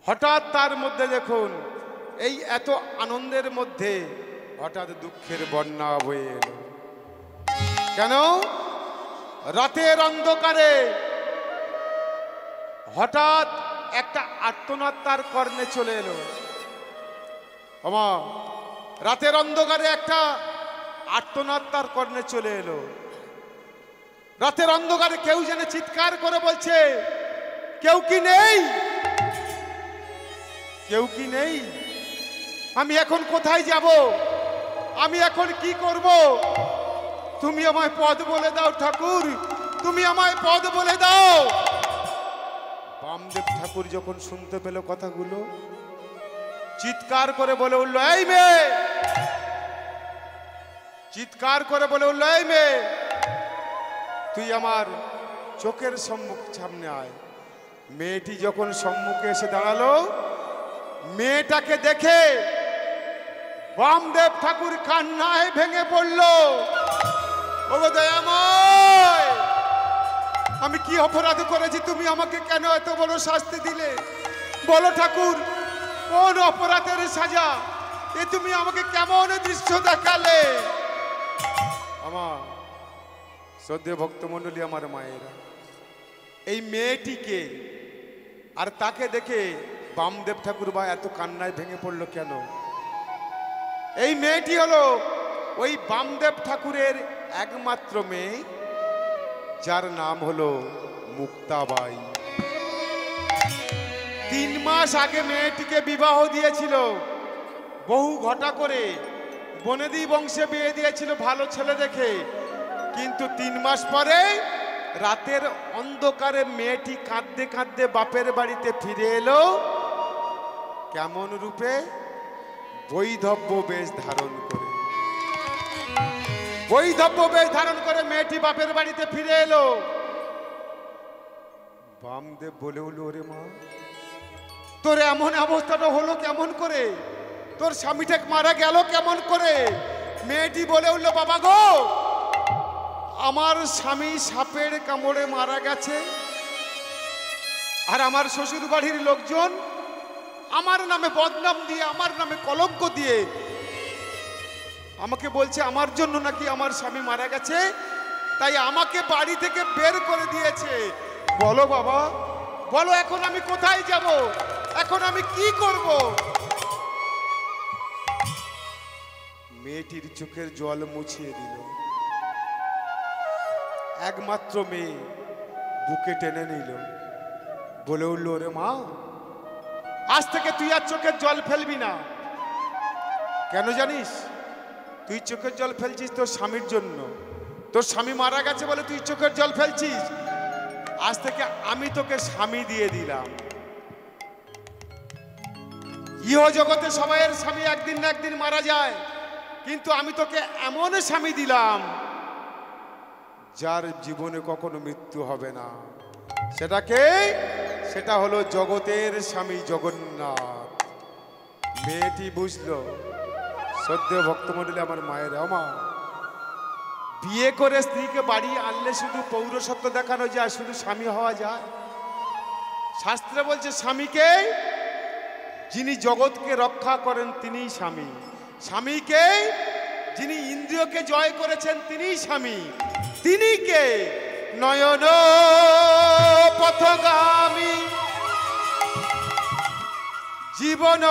হঠাৎ তার মধ্যে দেখুন এই এত আনন্দের মধ্যে হঠাৎ দুঃখের বন্যা বয়ে এলো। কেন? রাতের অন্ধকারে হঠাৎ একটা আর্তনাদ তার কর্ণে চলে এলো। আমা রাতের অন্ধকারে একটা আর্তনাদ তার কর্ণে চলে এলো। রাতের অন্ধকারে কেউ যেন চিৎকার করে বলছে, কেউ কি নেই? কেউ কি নেই? আমি এখন কোথায় যাব? আমি এখন কি করব? তুমি আমায় পথ বলে দাও ঠাকুর, তুমি আমায় পথ বলে দাও। বামদেব ঠাকুর যখন শুনতে পেল কথাগুলো, চিৎকার করে বলে উঠল, এই মেয়ে! চিৎকার করে বলে উঠল, এই মেয়ে, তুই আমার চোখের সামনে আয়। মেয়েটি যখন সম্মুখে এসে দাঁড়ালো, মেয়েটাকে দেখে বামদেব ঠাকুর কান্নায় ভেঙে পড়ল। ওগো দয়াময়, আমি কি অপরাধ করেছি? তুমি আমাকে কেন এত বড় শাস্তি দিলে? বলো ঠাকুর, কোন অপরাধের সাজা? এ তুমি আমাকে কেমন দৃশ্য দেখালে? আমার শ্রদ্ধেয় ভক্তমণ্ডলী, আমার মায়েরা, এই মেয়েটিকে আর তাকে দেখে বামদেব ঠাকুর বা এত কান্নায় ভেঙে পড়ল কেন? এই মেয়েটি হলো ওই বামদেব ঠাকুরের একমাত্র মেয়ে, যার নাম হলো মুক্তাবাই। 3 মাস আগে মেয়েটিকে বিবাহ দিয়েছিল, বহু ঘটা করে বনেদি বংশে বিয়ে দিয়েছিল ভালো ছেলে দেখে। কিন্তু 3 মাস পরে রাতের অন্ধকারে মেয়েটি কাঁদতে কাঁদতে বাপের বাড়িতে ফিরে এলো। কেমন রূপে? বৈধব্য বেশ ধারণ করে। বৈধব্য বেশ ধারণ করে মেয়েটি বাপের বাড়িতে ফিরে এলো। বামদেব বলে উঠল, ওরে মা, তোর এমন অবস্থাটা হলো কেমন করে? তোর স্বামীটা মারা গেল কেমন করে? মেয়েটি বলে উঠল, বাবা গো, আমার স্বামী সাপের কামড়ে মারা গেছে। আর আমার শ্বশুর বাড়ির লোকজন আমার নামে বদনাম দিয়ে, আমার নামে কলঙ্ক দিয়ে আমাকে বলছে আমার জন্য নাকি আমার স্বামী মারা গেছে, তাই আমাকে বাড়ি থেকে বের করে দিয়েছে। বলো বাবা, বলো এখন আমি কোথায় যাব? এখন আমি কি করব? মেয়েটির চোখের জল মুছিয়ে দিল। একমাত্র মেয়ে বুকে টেনে নিল, বলে উঠল, ওরে মা, আজ থেকে তুই আর চোখের জল ফেলবি না। কেন জানিস? তুই চোখের জল ফেলছিস তোর স্বামীর জন্য। তোর স্বামী মারা গেছে বলে তুই চোখের জল ফেলছিস। আজ থেকে আমি তোকে স্বামী দিয়ে দিলাম। ইহ জগতে সবাইয়ের স্বামী একদিন না একদিন মারা যায়, কিন্তু আমি তোকে এমন স্বামী দিলাম যার জীবনে কখনো মৃত্যু হবে না। সেটা হলো জগতের স্বামী জগন্নাথ। মেয়েটি বুঝলো। শ্রদ্ধেয় ভক্তমণ্ডলী, আমার মায়ের, আমার বিয়ে করে স্ত্রীকে বাড়ি আনলে শুধু পৌরসত্ব দেখানো যায়, শুধু স্বামী হওয়া যায়? শাস্ত্রে বলছে স্বামীকে, যিনি জগৎকে রক্ষা করেন তিনিই স্বামী। স্বামীকে, যিনি ইন্দ্রিয়কে জয় করেছেন তিনিই স্বামী। তিনি কে? নয়ন পথগামী, জীবন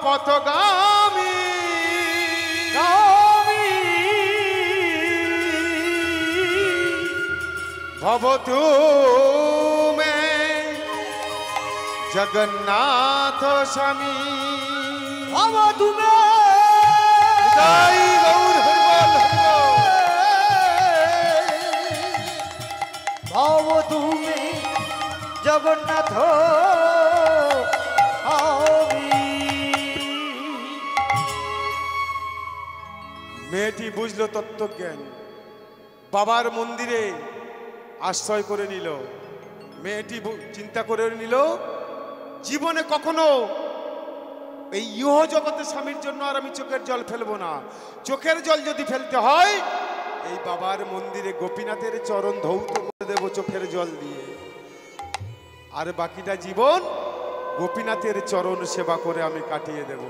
পথগামী, ভবতু মে জগন্নাথ স্বামী। ভবতু মে জয় গৌর হরিবল হরিবল। ভবতু মে জগন্নাথ স্বামী। মেয়েটি বুঝলো তত্ত্বজ্ঞান, বাবার মন্দিরে আশ্রয় করে নিল। মেয়েটি চিন্তা করে নিল, জীবনে কখনো এই ইহ জগতে স্বামীর জন্য আর আমি চোখের জল ফেলবো না। চোখের জল যদি ফেলতে হয় এই বাবার মন্দিরে গোপীনাথের চরণ ধৌত করে দেব চোখের জল দিয়ে, আর বাকিটা জীবন গোপীনাথের চরণ সেবা করে আমি কাটিয়ে দেব।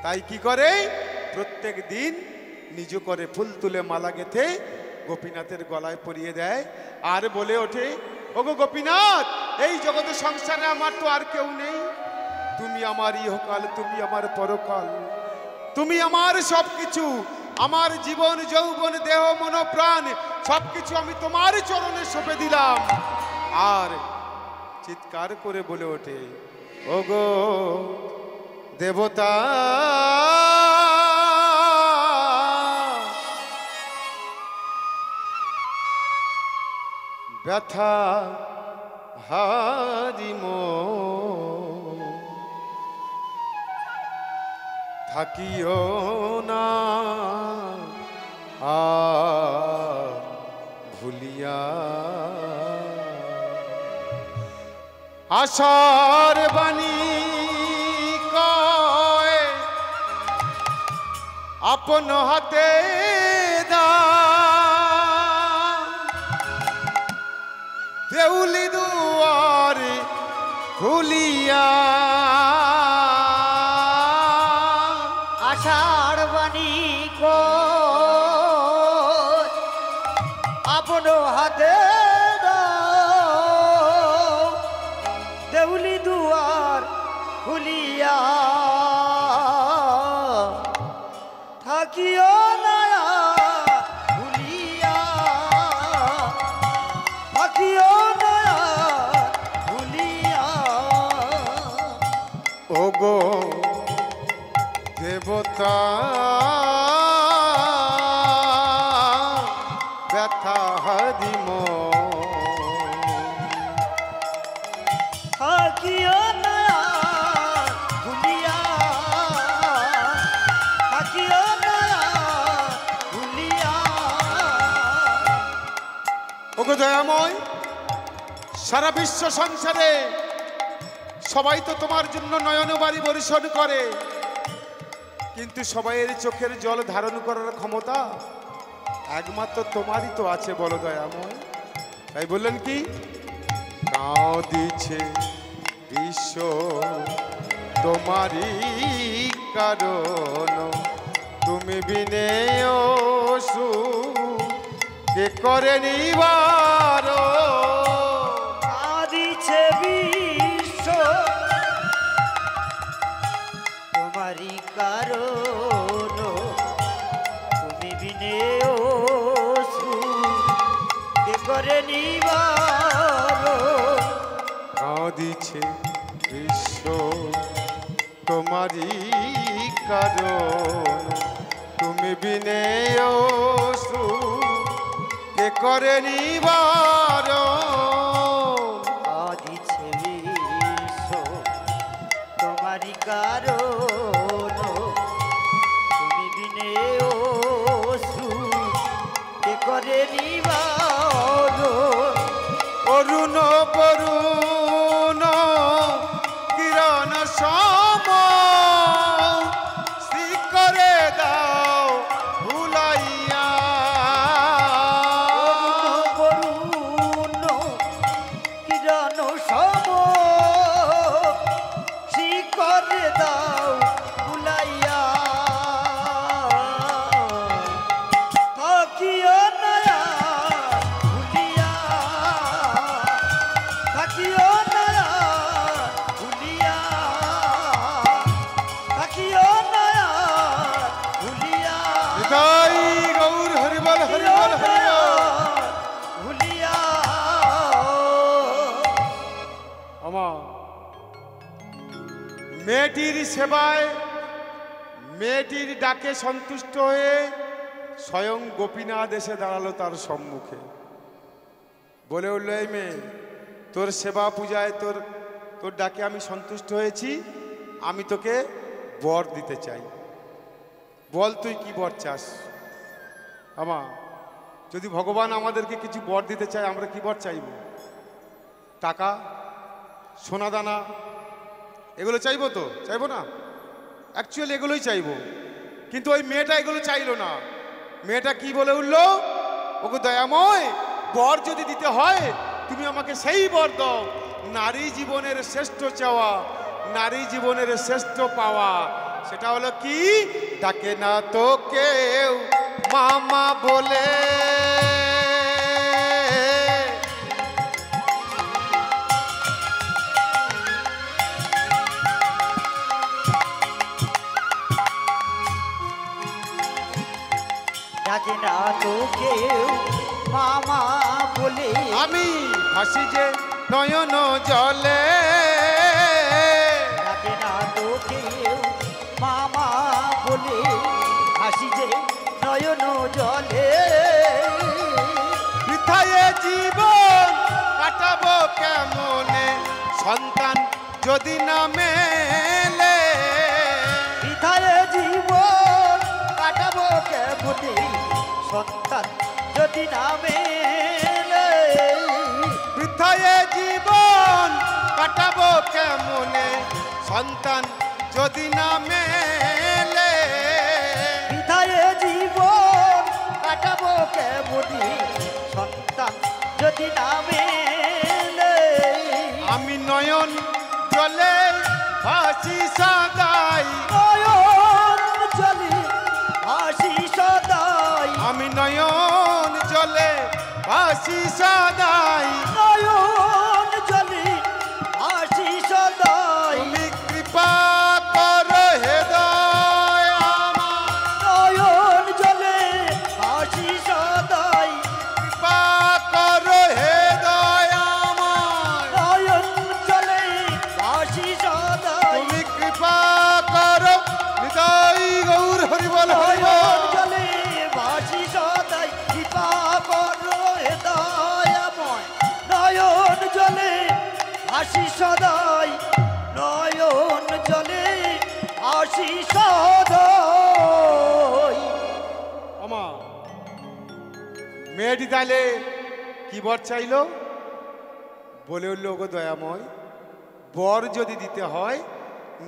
তাই কি করে প্রত্যেক দিন নিজ করে ফুল তুলে মালা গেথে গোপীনাথের গলায় পরিয়ে দেয়, আর বলে ওঠে, ওগো গোপীনাথ, এই জগতের সংসারে আমার তো আর কেউ নেই, তুমি আমার ইহকাল, তুমি আমার পরকাল, তুমি আমার সবকিছু, আমার জীবন যৌবন দেহ মন প্রাণ সবকিছু আমি তোমার চরণে সঁপে দিলাম। আর চিৎকার করে বলে ওঠে, ওগো দেবতা, ব্যথা হারিম থাকিও না আর ভুলিয়া, আশার বাণী কয় আপন হাতে দা, দেউলি দুয়ারে খুলিয়া, আষাঢ় বাণী আপন হাতে দাও, দেউলি দুয়ার খুলিয়া, থাকিও না ভুলিয়া, থাকিও না ভুলিয়া। ওগো দেবতা, ব্যথা হারিম থাকিও না ভুলিয়া, থাকিও না ভুলিয়া। ওগো দয়াময়, সারা বিশ্ব সংসারে সবাই তো তোমার জন্য নয়নবাড়ি বর্ষণ করে, কিন্তু সবাইয়ের চোখের জল ধারণ করার ক্ষমতা একমাত্র তোমারই তো আছে, বলো দয়াময়। তাই বললেন কি, কাঁদিছে বিশ্ব তোমারই কারণ, তুমি বিনে কে করে নিবারণ। কাঁদিছে বিশ্ব তোমারই কারণ, তুমি বিনে কে করে নিবারণ। কাঁদিছে বিশ্ব তোমারই কারণ, তুমি বিনে কে করে নিবারণ। কাঁদিছে বিশ্ব তোমারই কারণ, তুমি বিনে কে করে নিবারণ। অরুণ বরুণ কিরণ সম শিকরে দাও ভুলাইয়া, করুণ কিরণ সম শিকরে দাও ভুলাইয়া, থাকিও না ভুলিয়া, থাকিও না ভুলিয়া, থাকিও না ভুলিয়া। নিতাই গৌর হরিবল হরিবল হরিবল। ভুলিয়া আমার মেয়েটির সেবায়, মেয়েটির ডাকে সন্তুষ্ট হয়ে স্বয়ং গোপীনাথ এসে দাঁড়ালো তার সম্মুখে, বলে উঠল, এই মেয়ে, তোর সেবা পূজায় তোর তোর ডাকে আমি সন্তুষ্ট হয়েছি, আমি তোকে বর দিতে চাই, বল তুই কি বর চাস। আমা, যদি ভগবান আমাদেরকে কিছু বর দিতে চায়, আমরা কি বর চাইব? টাকা, সোনা দানা, এগুলো চাইবো তো? চাইবো না? অ্যাকচুয়ালি এগুলোই চাইবো, কিন্তু ওই মেয়েটা এগুলো চাইলো না। মেয়েটা কি বলে উঠলো, ওকে দয়াময়, বর যদি দিতে হয় তুমি আমাকে সেই বর দাও। নারী জীবনের শ্রেষ্ঠ চাওয়া, নারী জীবনের শ্রেষ্ঠ পাওয়া, সেটা হলো কি, ডাকে না তো কেউ মামা বলে, ডাকে না তো কেউ মামা বলে, আমি হাসি যে নয়ন জলে, ডাকে না তো কেউ মামা বলে, হাসি যে নয়ন জলে, বৃথায়ে জীবন কাটাবো কেমনে, সন্তান যদি না মেলে, বৃথায় জীবন কাটাবো কেমনে, সন্তান যদি না মেলে, বৃথায়ে জীবন কাটাবো কেমনে, সন্তান যদি না মেলে, বৃথায় জীবন কাটাবো কেমনে, সন্তান যদি না মেলে, আমি নয়ন জলে ভাসি সদাই, নয়ন জলে হাসি সদাই, আমি নয়ন জলে ভাসি সদাই, নয়ন জলে হাসি সদাই, তুমি কৃপা করো হে দয়াময়, নয়ন জলে হাসি সদাই, কৃপা করো হে দয়াময়, নয়ন জলে হাসি সদাই, তুমি কৃপা করো, নিতাই গৌর হরি বল হরি বল। নয়ন জলে হাসি সদাই, কৃপা করো হে দয়াময়, নয়ন জলে হাসি সদাই, নয়ন জলে হাসি সদাই। আমা মেয়েটি তাহলে কি বর চাইলো, বলে উঠল, ওগো দয়াময়, বর যদি দিতে হয়,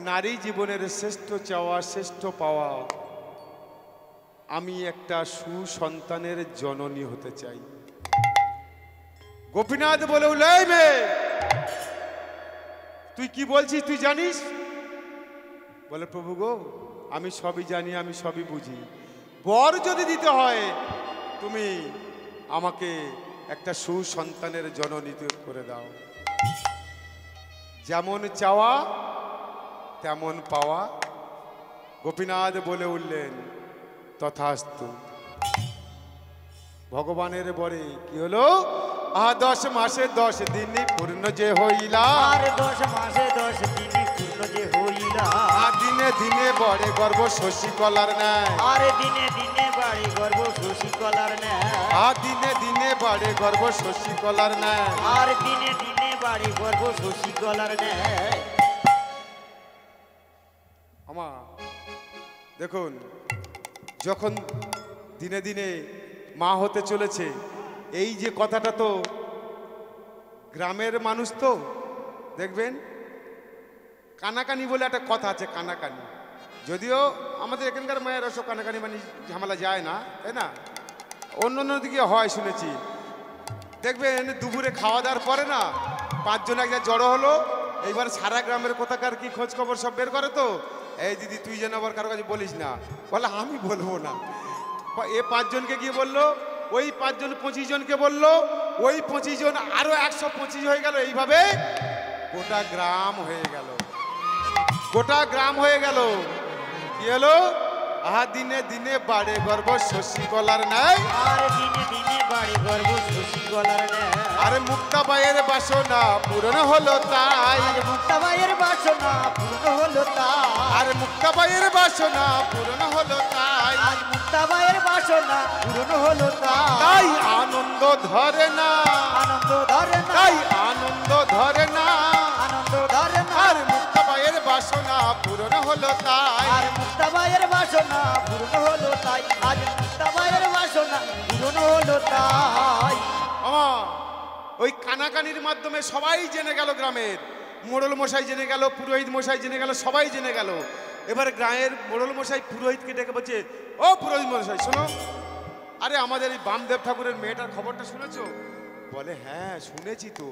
নারী জীবনের শ্রেষ্ঠ চাওয়া, শ্রেষ্ঠ পাওয়া, আমি একটা সুসন্তানের জননী হতে চাই। গোপীনাথ বলে উঠল, এই মেয়ে, তুই কি বলছিস, তুই জানিস? বলে, প্রভু গো, আমি সবই জানি, আমি সবই বুঝি। বর যদি দিতে হয়, তুমি আমাকে একটা সুসন্তানের জননী করে দাও। যেমন চাওয়া তেমন পাওয়া। গোপীনাথ বলে উঠলেন, তথাস্তু। ভগবানের বরে কি হলো, 10 মাসে 10 দিন পূর্ণ যে হইলা, আর 10 মাসে 10 দিন পূর্ণ যে হইলা, দিনে দিনে বড়ে গর্ব শশী কলার ন্যায়, আর দিনে দিনে বাড়ি গর্ব শশী কলার ন্যায়, দিনে দিনে বাড়ে গর্ব শশী কলার ন্যায়। আর দিনে দিনে বাড়ি গর্ব শশী কলার ন্যায়। আমা দেখুন, যখন দিনে দিনে মা হতে চলেছে, এই যে কথাটা তো গ্রামের মানুষ তো দেখবেন, কানাকানি বলে একটা কথা আছে, কানাকানি। যদিও আমাদের এখানকার মায়ের ওসব কানাকানি মানে ঝামেলা যায় না, তাই না, অন্য অন্য দিকে হয় শুনেছি। দেখবেন দুপুরে খাওয়া দাওয়ার পরে না 5 জন এক জায়গায় জড়ো হলো, এইবার সারা গ্রামের কোথাকার কি খোঁজ খবর সব বের করে তো, এই দিদি তুই যেন আবার কারো কাছে বলিস না, বলে আমি বলবো না। এ 5 জনকে গিয়ে বললো, ওই 5 জন 25 জনকে বললো, ওই 25 জন আরো 125 হয়ে গেল, এইভাবে গোটা গ্রাম হয়ে গেল, গোটা গ্রাম হয়ে গেল। কি হলো, দিনে দিনে বাড়ে গর্ব শশী কলার ন্যায়, আর দিনে দিনে বাড়ি গর্ব শশী কলার ন্যায়। আরে মুক্তাবাইয়ের বাসনা পূরণ হলো তাই, আজ মুক্তাবাইয়ের বাসনা পূর্ণ হলো তাই, আর মুক্তাবাইয়ের বাসনা পূরণ হলো তাই, আজ মুক্তাবাইয়ের বাসনা পূর্ণ হলো তাই। তাই আনন্দ ধরে না, আনন্দ ধরে না, তাই আনন্দ ধরে না, আনন্দ ধরে না, আর মুক্তাবাইয়ের বাসনা পূরণ হলো তাই। আর মুক্তাবাইয়ের বাসনা পূর্ণ হলো তাই, আজ মুক্তাবাইয়ের বাসনা পূর্ণ হলো তাই। আমা ওই কানাকানির মাধ্যমে সবাই জেনে গেল, গ্রামের মোড়ল মশাই জেনে গেল, পুরোহিত মশাই জেনে গেল, সবাই জেনে গেল। এবার গ্রামের মোড়ল মশাই পুরোহিতকে ডেকে বলছে, ও পুরোহিত মশাই শোনো, আরে আমাদের এই বামদেব ঠাকুরের মেয়েটার খবরটা শুনেছো? বলে হ্যাঁ শুনেছি তো,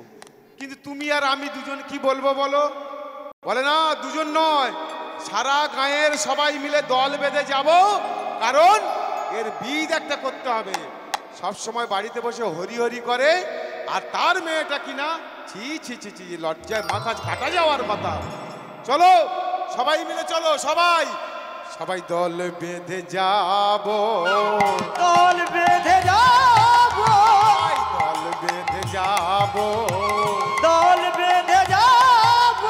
কিন্তু তুমি আর আমি দুজন কি বলবো বলো? বলে না দুজন নয়, সারা গাঁয়ের সবাই মিলে দল বেঁধে যাব, কারণ এর বিদ একটা করতে হবে। সব সময় বাড়িতে বসে হরি হরি করে, আর তার মেয়েটা কিনা ছি ছি ছি ছি, লজ্জায় মাথা কাটা যাওয়ার কথা। চলো সবাই মিলে চলো, সবাই সবাই দল বেঁধে যাব, দল বেঁধে যাব, দল বেঁধে যাব, দল বেঁধে যাব,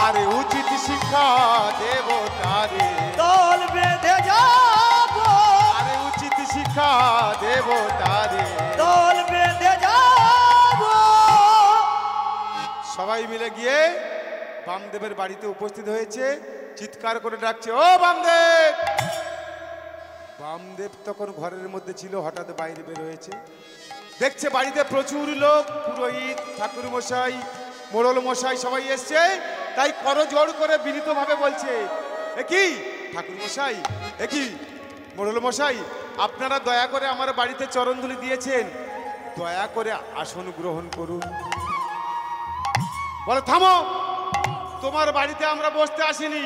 আরে উচিত শিক্ষা দেব তারে, দল বেঁধে যাব, আরে উচিত শিক্ষা দেব তারে। দল বেঁধে যাব। সবাই মিলে গিয়ে বামদেবের বাড়িতে উপস্থিত হয়েছে, চিৎকার করে ডাকছে ও বামদেব। বামদেব তখন ঘরের মধ্যে ছিল, হঠাৎ বাইরে বের হয়েছে, দেখছে বাড়িতে প্রচুর লোক, পুরোহিত, ঠাকুর মশাই, মোড়ল মশাই সবাই এসছে, তাই করজোড় করে বিনীতভাবে বলছে, এ কি ঠাকুর মশাই, এ কি মোড়ল মশাই, আপনারা দয়া করে আমার বাড়িতে চরণধুলি দিয়েছেন, দয়া করে আসন গ্রহণ করুন। বলে থামো, তোমার বাড়িতে আমরা বসতে আসিনি,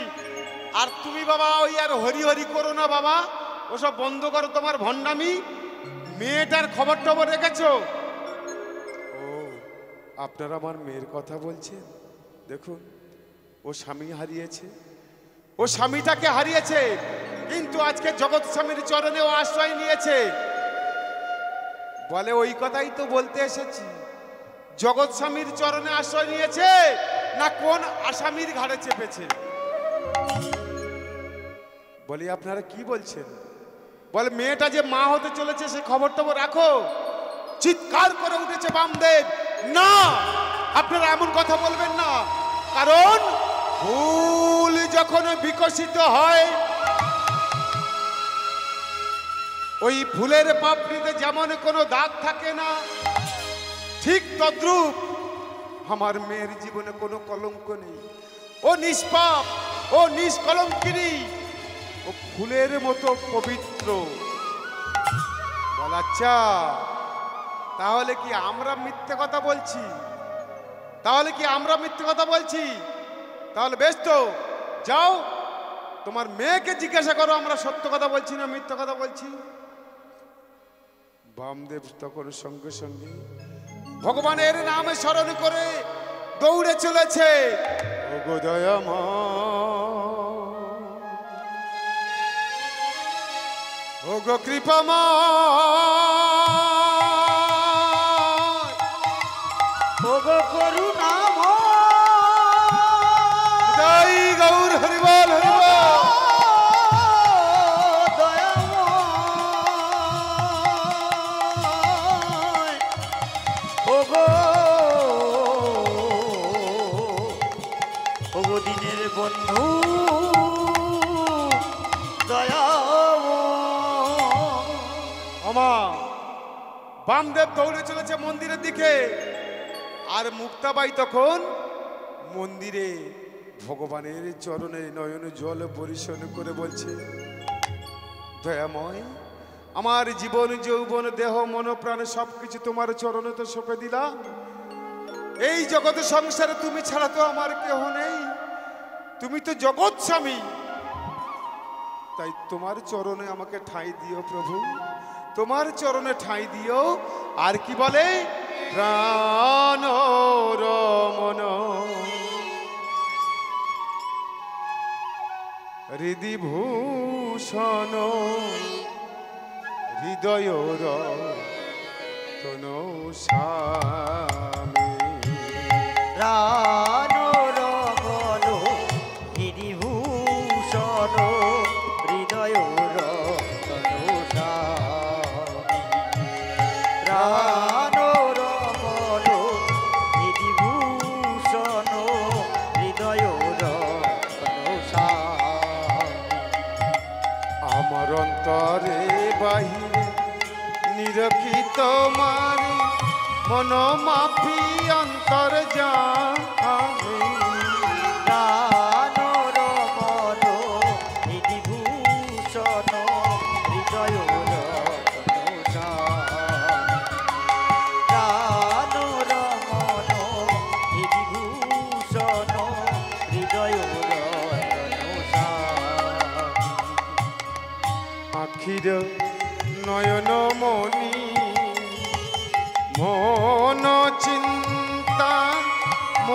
আর তুমি বাবা ওই আর হরি হরি করো না বাবা, ওসব বন্ধ করো তোমার ভণ্ডামি। মেয়েটার খবর টবর রেখেছো? ও আপনারা আমার মেয়ের কথা বলছেন, দেখুন ও স্বামী হারিয়েছে, ও স্বামীটাকে হারিয়েছে, কিন্তু আজকে জগৎ স্বামীর চরণে ও আশ্রয় নিয়েছে। বলে ওই কথাই তো বলতে এসেছি, জগৎ স্বামীর চরণে আশ্রয় নিয়েছে না কোন আসামির ঘাড়ে চেপেছে? বলি আপনারা কি বলছেন? বলে মেয়েটা যে মা হতে চলেছে সে খবর টবর রাখো। চিৎকার করে উঠেছে বামদেব, না আপনারা এমন কথা বলবেন না, কারণ ফুল যখন বিকশিত হয় ওই ফুলের পাপড়িতে যেমন কোনো দাগ থাকে না, ঠিক তদ্রূপ আমার মেয়ের জীবনে কোনো কলঙ্ক নেই, ও নিষ্পাপ, ও নিষ্কলঙ্কিনী, ও ফুলের মতো পবিত্র। বল আচ্ছা তাহলে কি আমরা মিথ্যে কথা বলছি? তাহলে কি আমরা মিথ্যে কথা বলছি? তাহলে বেশ তো, যাও তোমার মেয়েকে জিজ্ঞাসা করো আমরা সত্য কথা বলছি না মিথ্যে কথা বলছি। বামদেব তখন সঙ্গে সঙ্গে ভগবানের নামে স্মরণ করে দৌড়ে চলেছে, ওগো দয়াময়, ওগো কৃপাময়, ওগো করুণাময়, জয় গৌর হরিবল হরিবল। দয়াময়, ওগো ওগো দিনের বন্ধু দয়াময়। আমা বামদেব দৌড়ে চলেছে মন্দিরের দিকে, আর মুক্তাবাই তখন মন্দিরে ভগবানের চরণে নয়ন জল পরিশোধ করে বলছে, দয়াময় আমার জীবন যৌবন দেহ মন প্রাণ সবকিছু তোমার চরণে তো সঁপে দিলাম, এই জগৎ সংসারে তুমি ছাড়া তো আমার কেহ নেই, তুমি তো জগৎ স্বামী, তাই তোমার চরণে আমাকে ঠাঁই দিও প্রভু, তোমার চরণে ঠাঁই দিও। আর কি বলে, প্রাণ রমন হৃদিভূষণ হৃদয় রতন স্বামী। প্রাণ রমণ গিরিভূষণ হৃদয় রতন স্বামী। প্রাণ রমণ গিরিভূষণ হৃদয় রতন স্বামী। আমার অন্তরে বাহিরে নিরখিত মারি মন মাফি অন্তর জানে। প্রাণ রমণ গিরিভূষণ হৃদয় রতন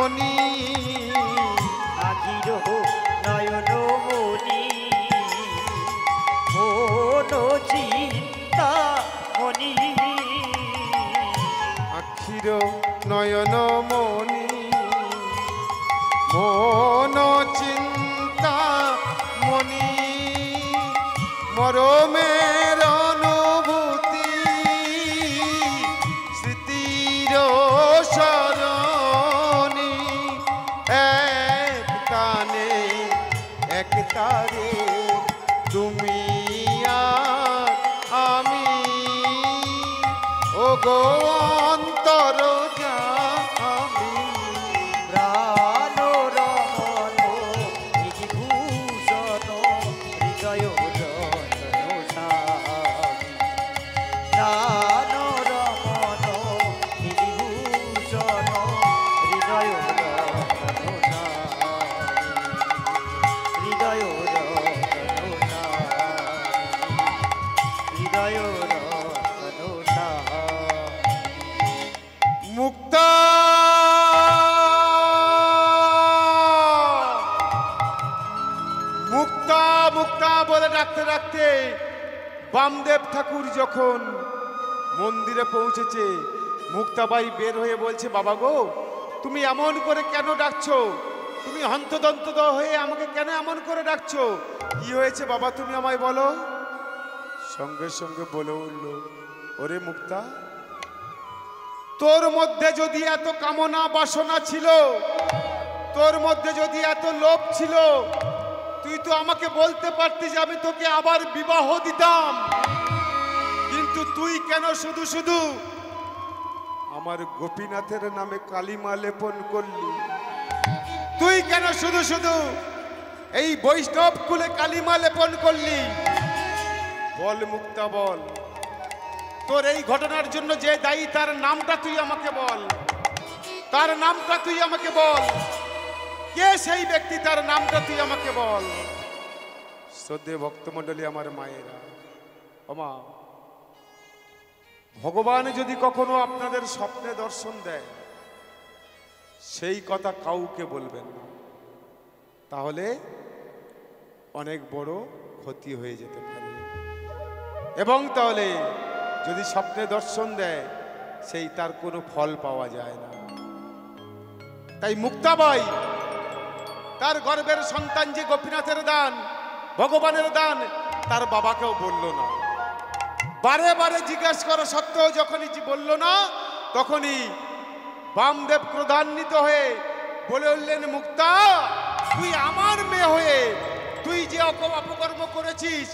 মনি আখির নয়ন মনি মন চিন্তা মনি আখির নয়ন মনি মন চিন্তা মনি মরমের অনুভূতি স্মৃতির সরণি এক টানে এক তারে তুমি আর আমি ও গো অন্তর জামি প্রাণ রমন বিভূষণ হৃদয় রতন স্বামী প্রাণ রমন বিভূষণ হৃদয় রতন স্বামী হৃদয় রতন স্বামী হৃদয় রতন স্বামী মুক্তা মুক্তা মুক্তা বলে ডাকতে ডাকতে বামদেব ঠাকুর যখন মন্দিরে পৌঁছেছে, মুক্তাবাই বের হয়ে বলছে, বাবা গো তুমি এমন করে কেন ডাকছো? তুমি হন্তদন্ত হয়ে আমাকে কেন এমন করে ডাকছো? কি হয়েছে বাবা তুমি আমায় বলো। সঙ্গে সঙ্গে বলে উঠল, ওরে মুক্তা, তোর মধ্যে যদি এত কামনা বাসনা ছিল, তোর মধ্যে যদি এত লোভ ছিল, তুই তো আমাকে বলতে পারতি যে আমি তোকে আবার বিবাহ দিতাম। কিন্তু তুই কেন শুধু শুধু আমার গোপীনাথের নামে কালিমা লেপন করলি? তুই কেন শুধু শুধু এই বৈষ্ণব কুলে কালিমা লেপন করলি? বল মুক্তা বল, তোর এই ঘটনার জন্য যে দায়ী তার নামটা তুই আমাকে বল, তার নামটা তুই আমাকে বল। কে সেই ব্যক্তি, তার নামটা তুই আমাকে বল। শ্রদ্ধেয় ভক্তমণ্ডলী, আমার মায়েরা, ওমা, ভগবান যদি কখনো আপনাদের স্বপ্নে দর্শন দেয়, সেই কথা কাউকে বলবেন না, তাহলে অনেক বড় ক্ষতি হয়ে যেতে পারে। এবং তাহলে যদি স্বপ্নে দর্শন দেয়, সেই তার কোনো ফল পাওয়া যায় না। তাই মুক্তাবাই তার গর্ভের সন্তান যে গোপীনাথের দান, ভগবানের দান, তার বাবাকেও বলল না। বারে বারে জিজ্ঞাসা করা সত্ত্বেও যখনই বলল না, তখনই বামদেব ক্রোধান্বিত হয়ে বলে উঠলেন, মুক্তা, তুই আমার মেয়ে হয়ে তুই যে অপকর্ম করেছিস,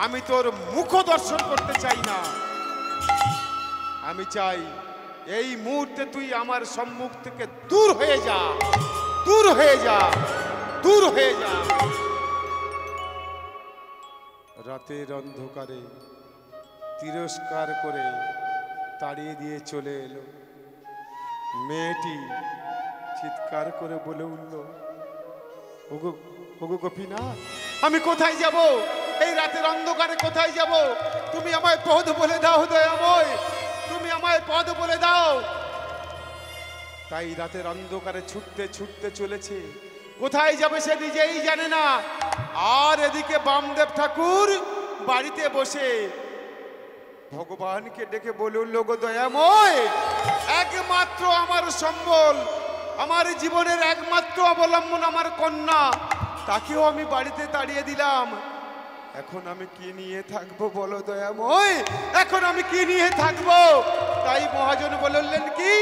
আমি তোর মুখ দর্শন করতে চাই না। আমি চাই এই মুহূর্তে তুই আমার সম্মুখ থেকে দূর হয়ে যা, দূর হয়ে যা, দূর হয়ে যা। রাতের অন্ধকারে তিরস্কার করে তাড়িয়ে দিয়ে চলে এলো। মেয়েটি চিৎকার করে বলে উঠল, ওগো ওগো গোপীনাথ, আমি কোথায় যাব? এই রাতের অন্ধকারে কোথায় যাব? তুমি আমায় পথ বলে দাও দয়াময়, তুমি আমায় পথ বলে দাও। তাই রাতের অন্ধকারে ছুটতে ছুটতে চলেছে, কোথায় যাবে সে নিজেই জানে না। আর এদিকে বামদেব ঠাকুর বাড়িতে বসে ভগবানকে ডেকে বলে উঠল, গো দয়াময়, একমাত্র আমার সম্বল, আমার জীবনের একমাত্র অবলম্বন আমার কন্যা, তাকেও আমি বাড়িতে তাড়িয়ে দিলাম। এখন আমি কি নিয়ে থাকবো বলো দয়াময়, এখন আমি কি নিয়ে থাকবো? তাই মহাজন বললেন কি,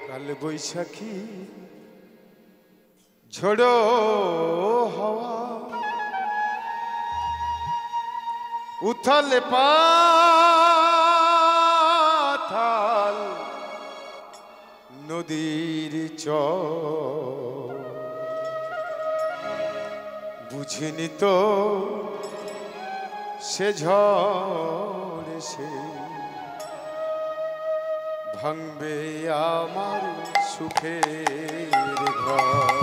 কাল বৈশাখী ঝড়ো হাওয়া উথাল পাথাল নদীর চর, বুঝিনি তো সে ঝড় সে ভাঙবে আমার সুখের ঘর।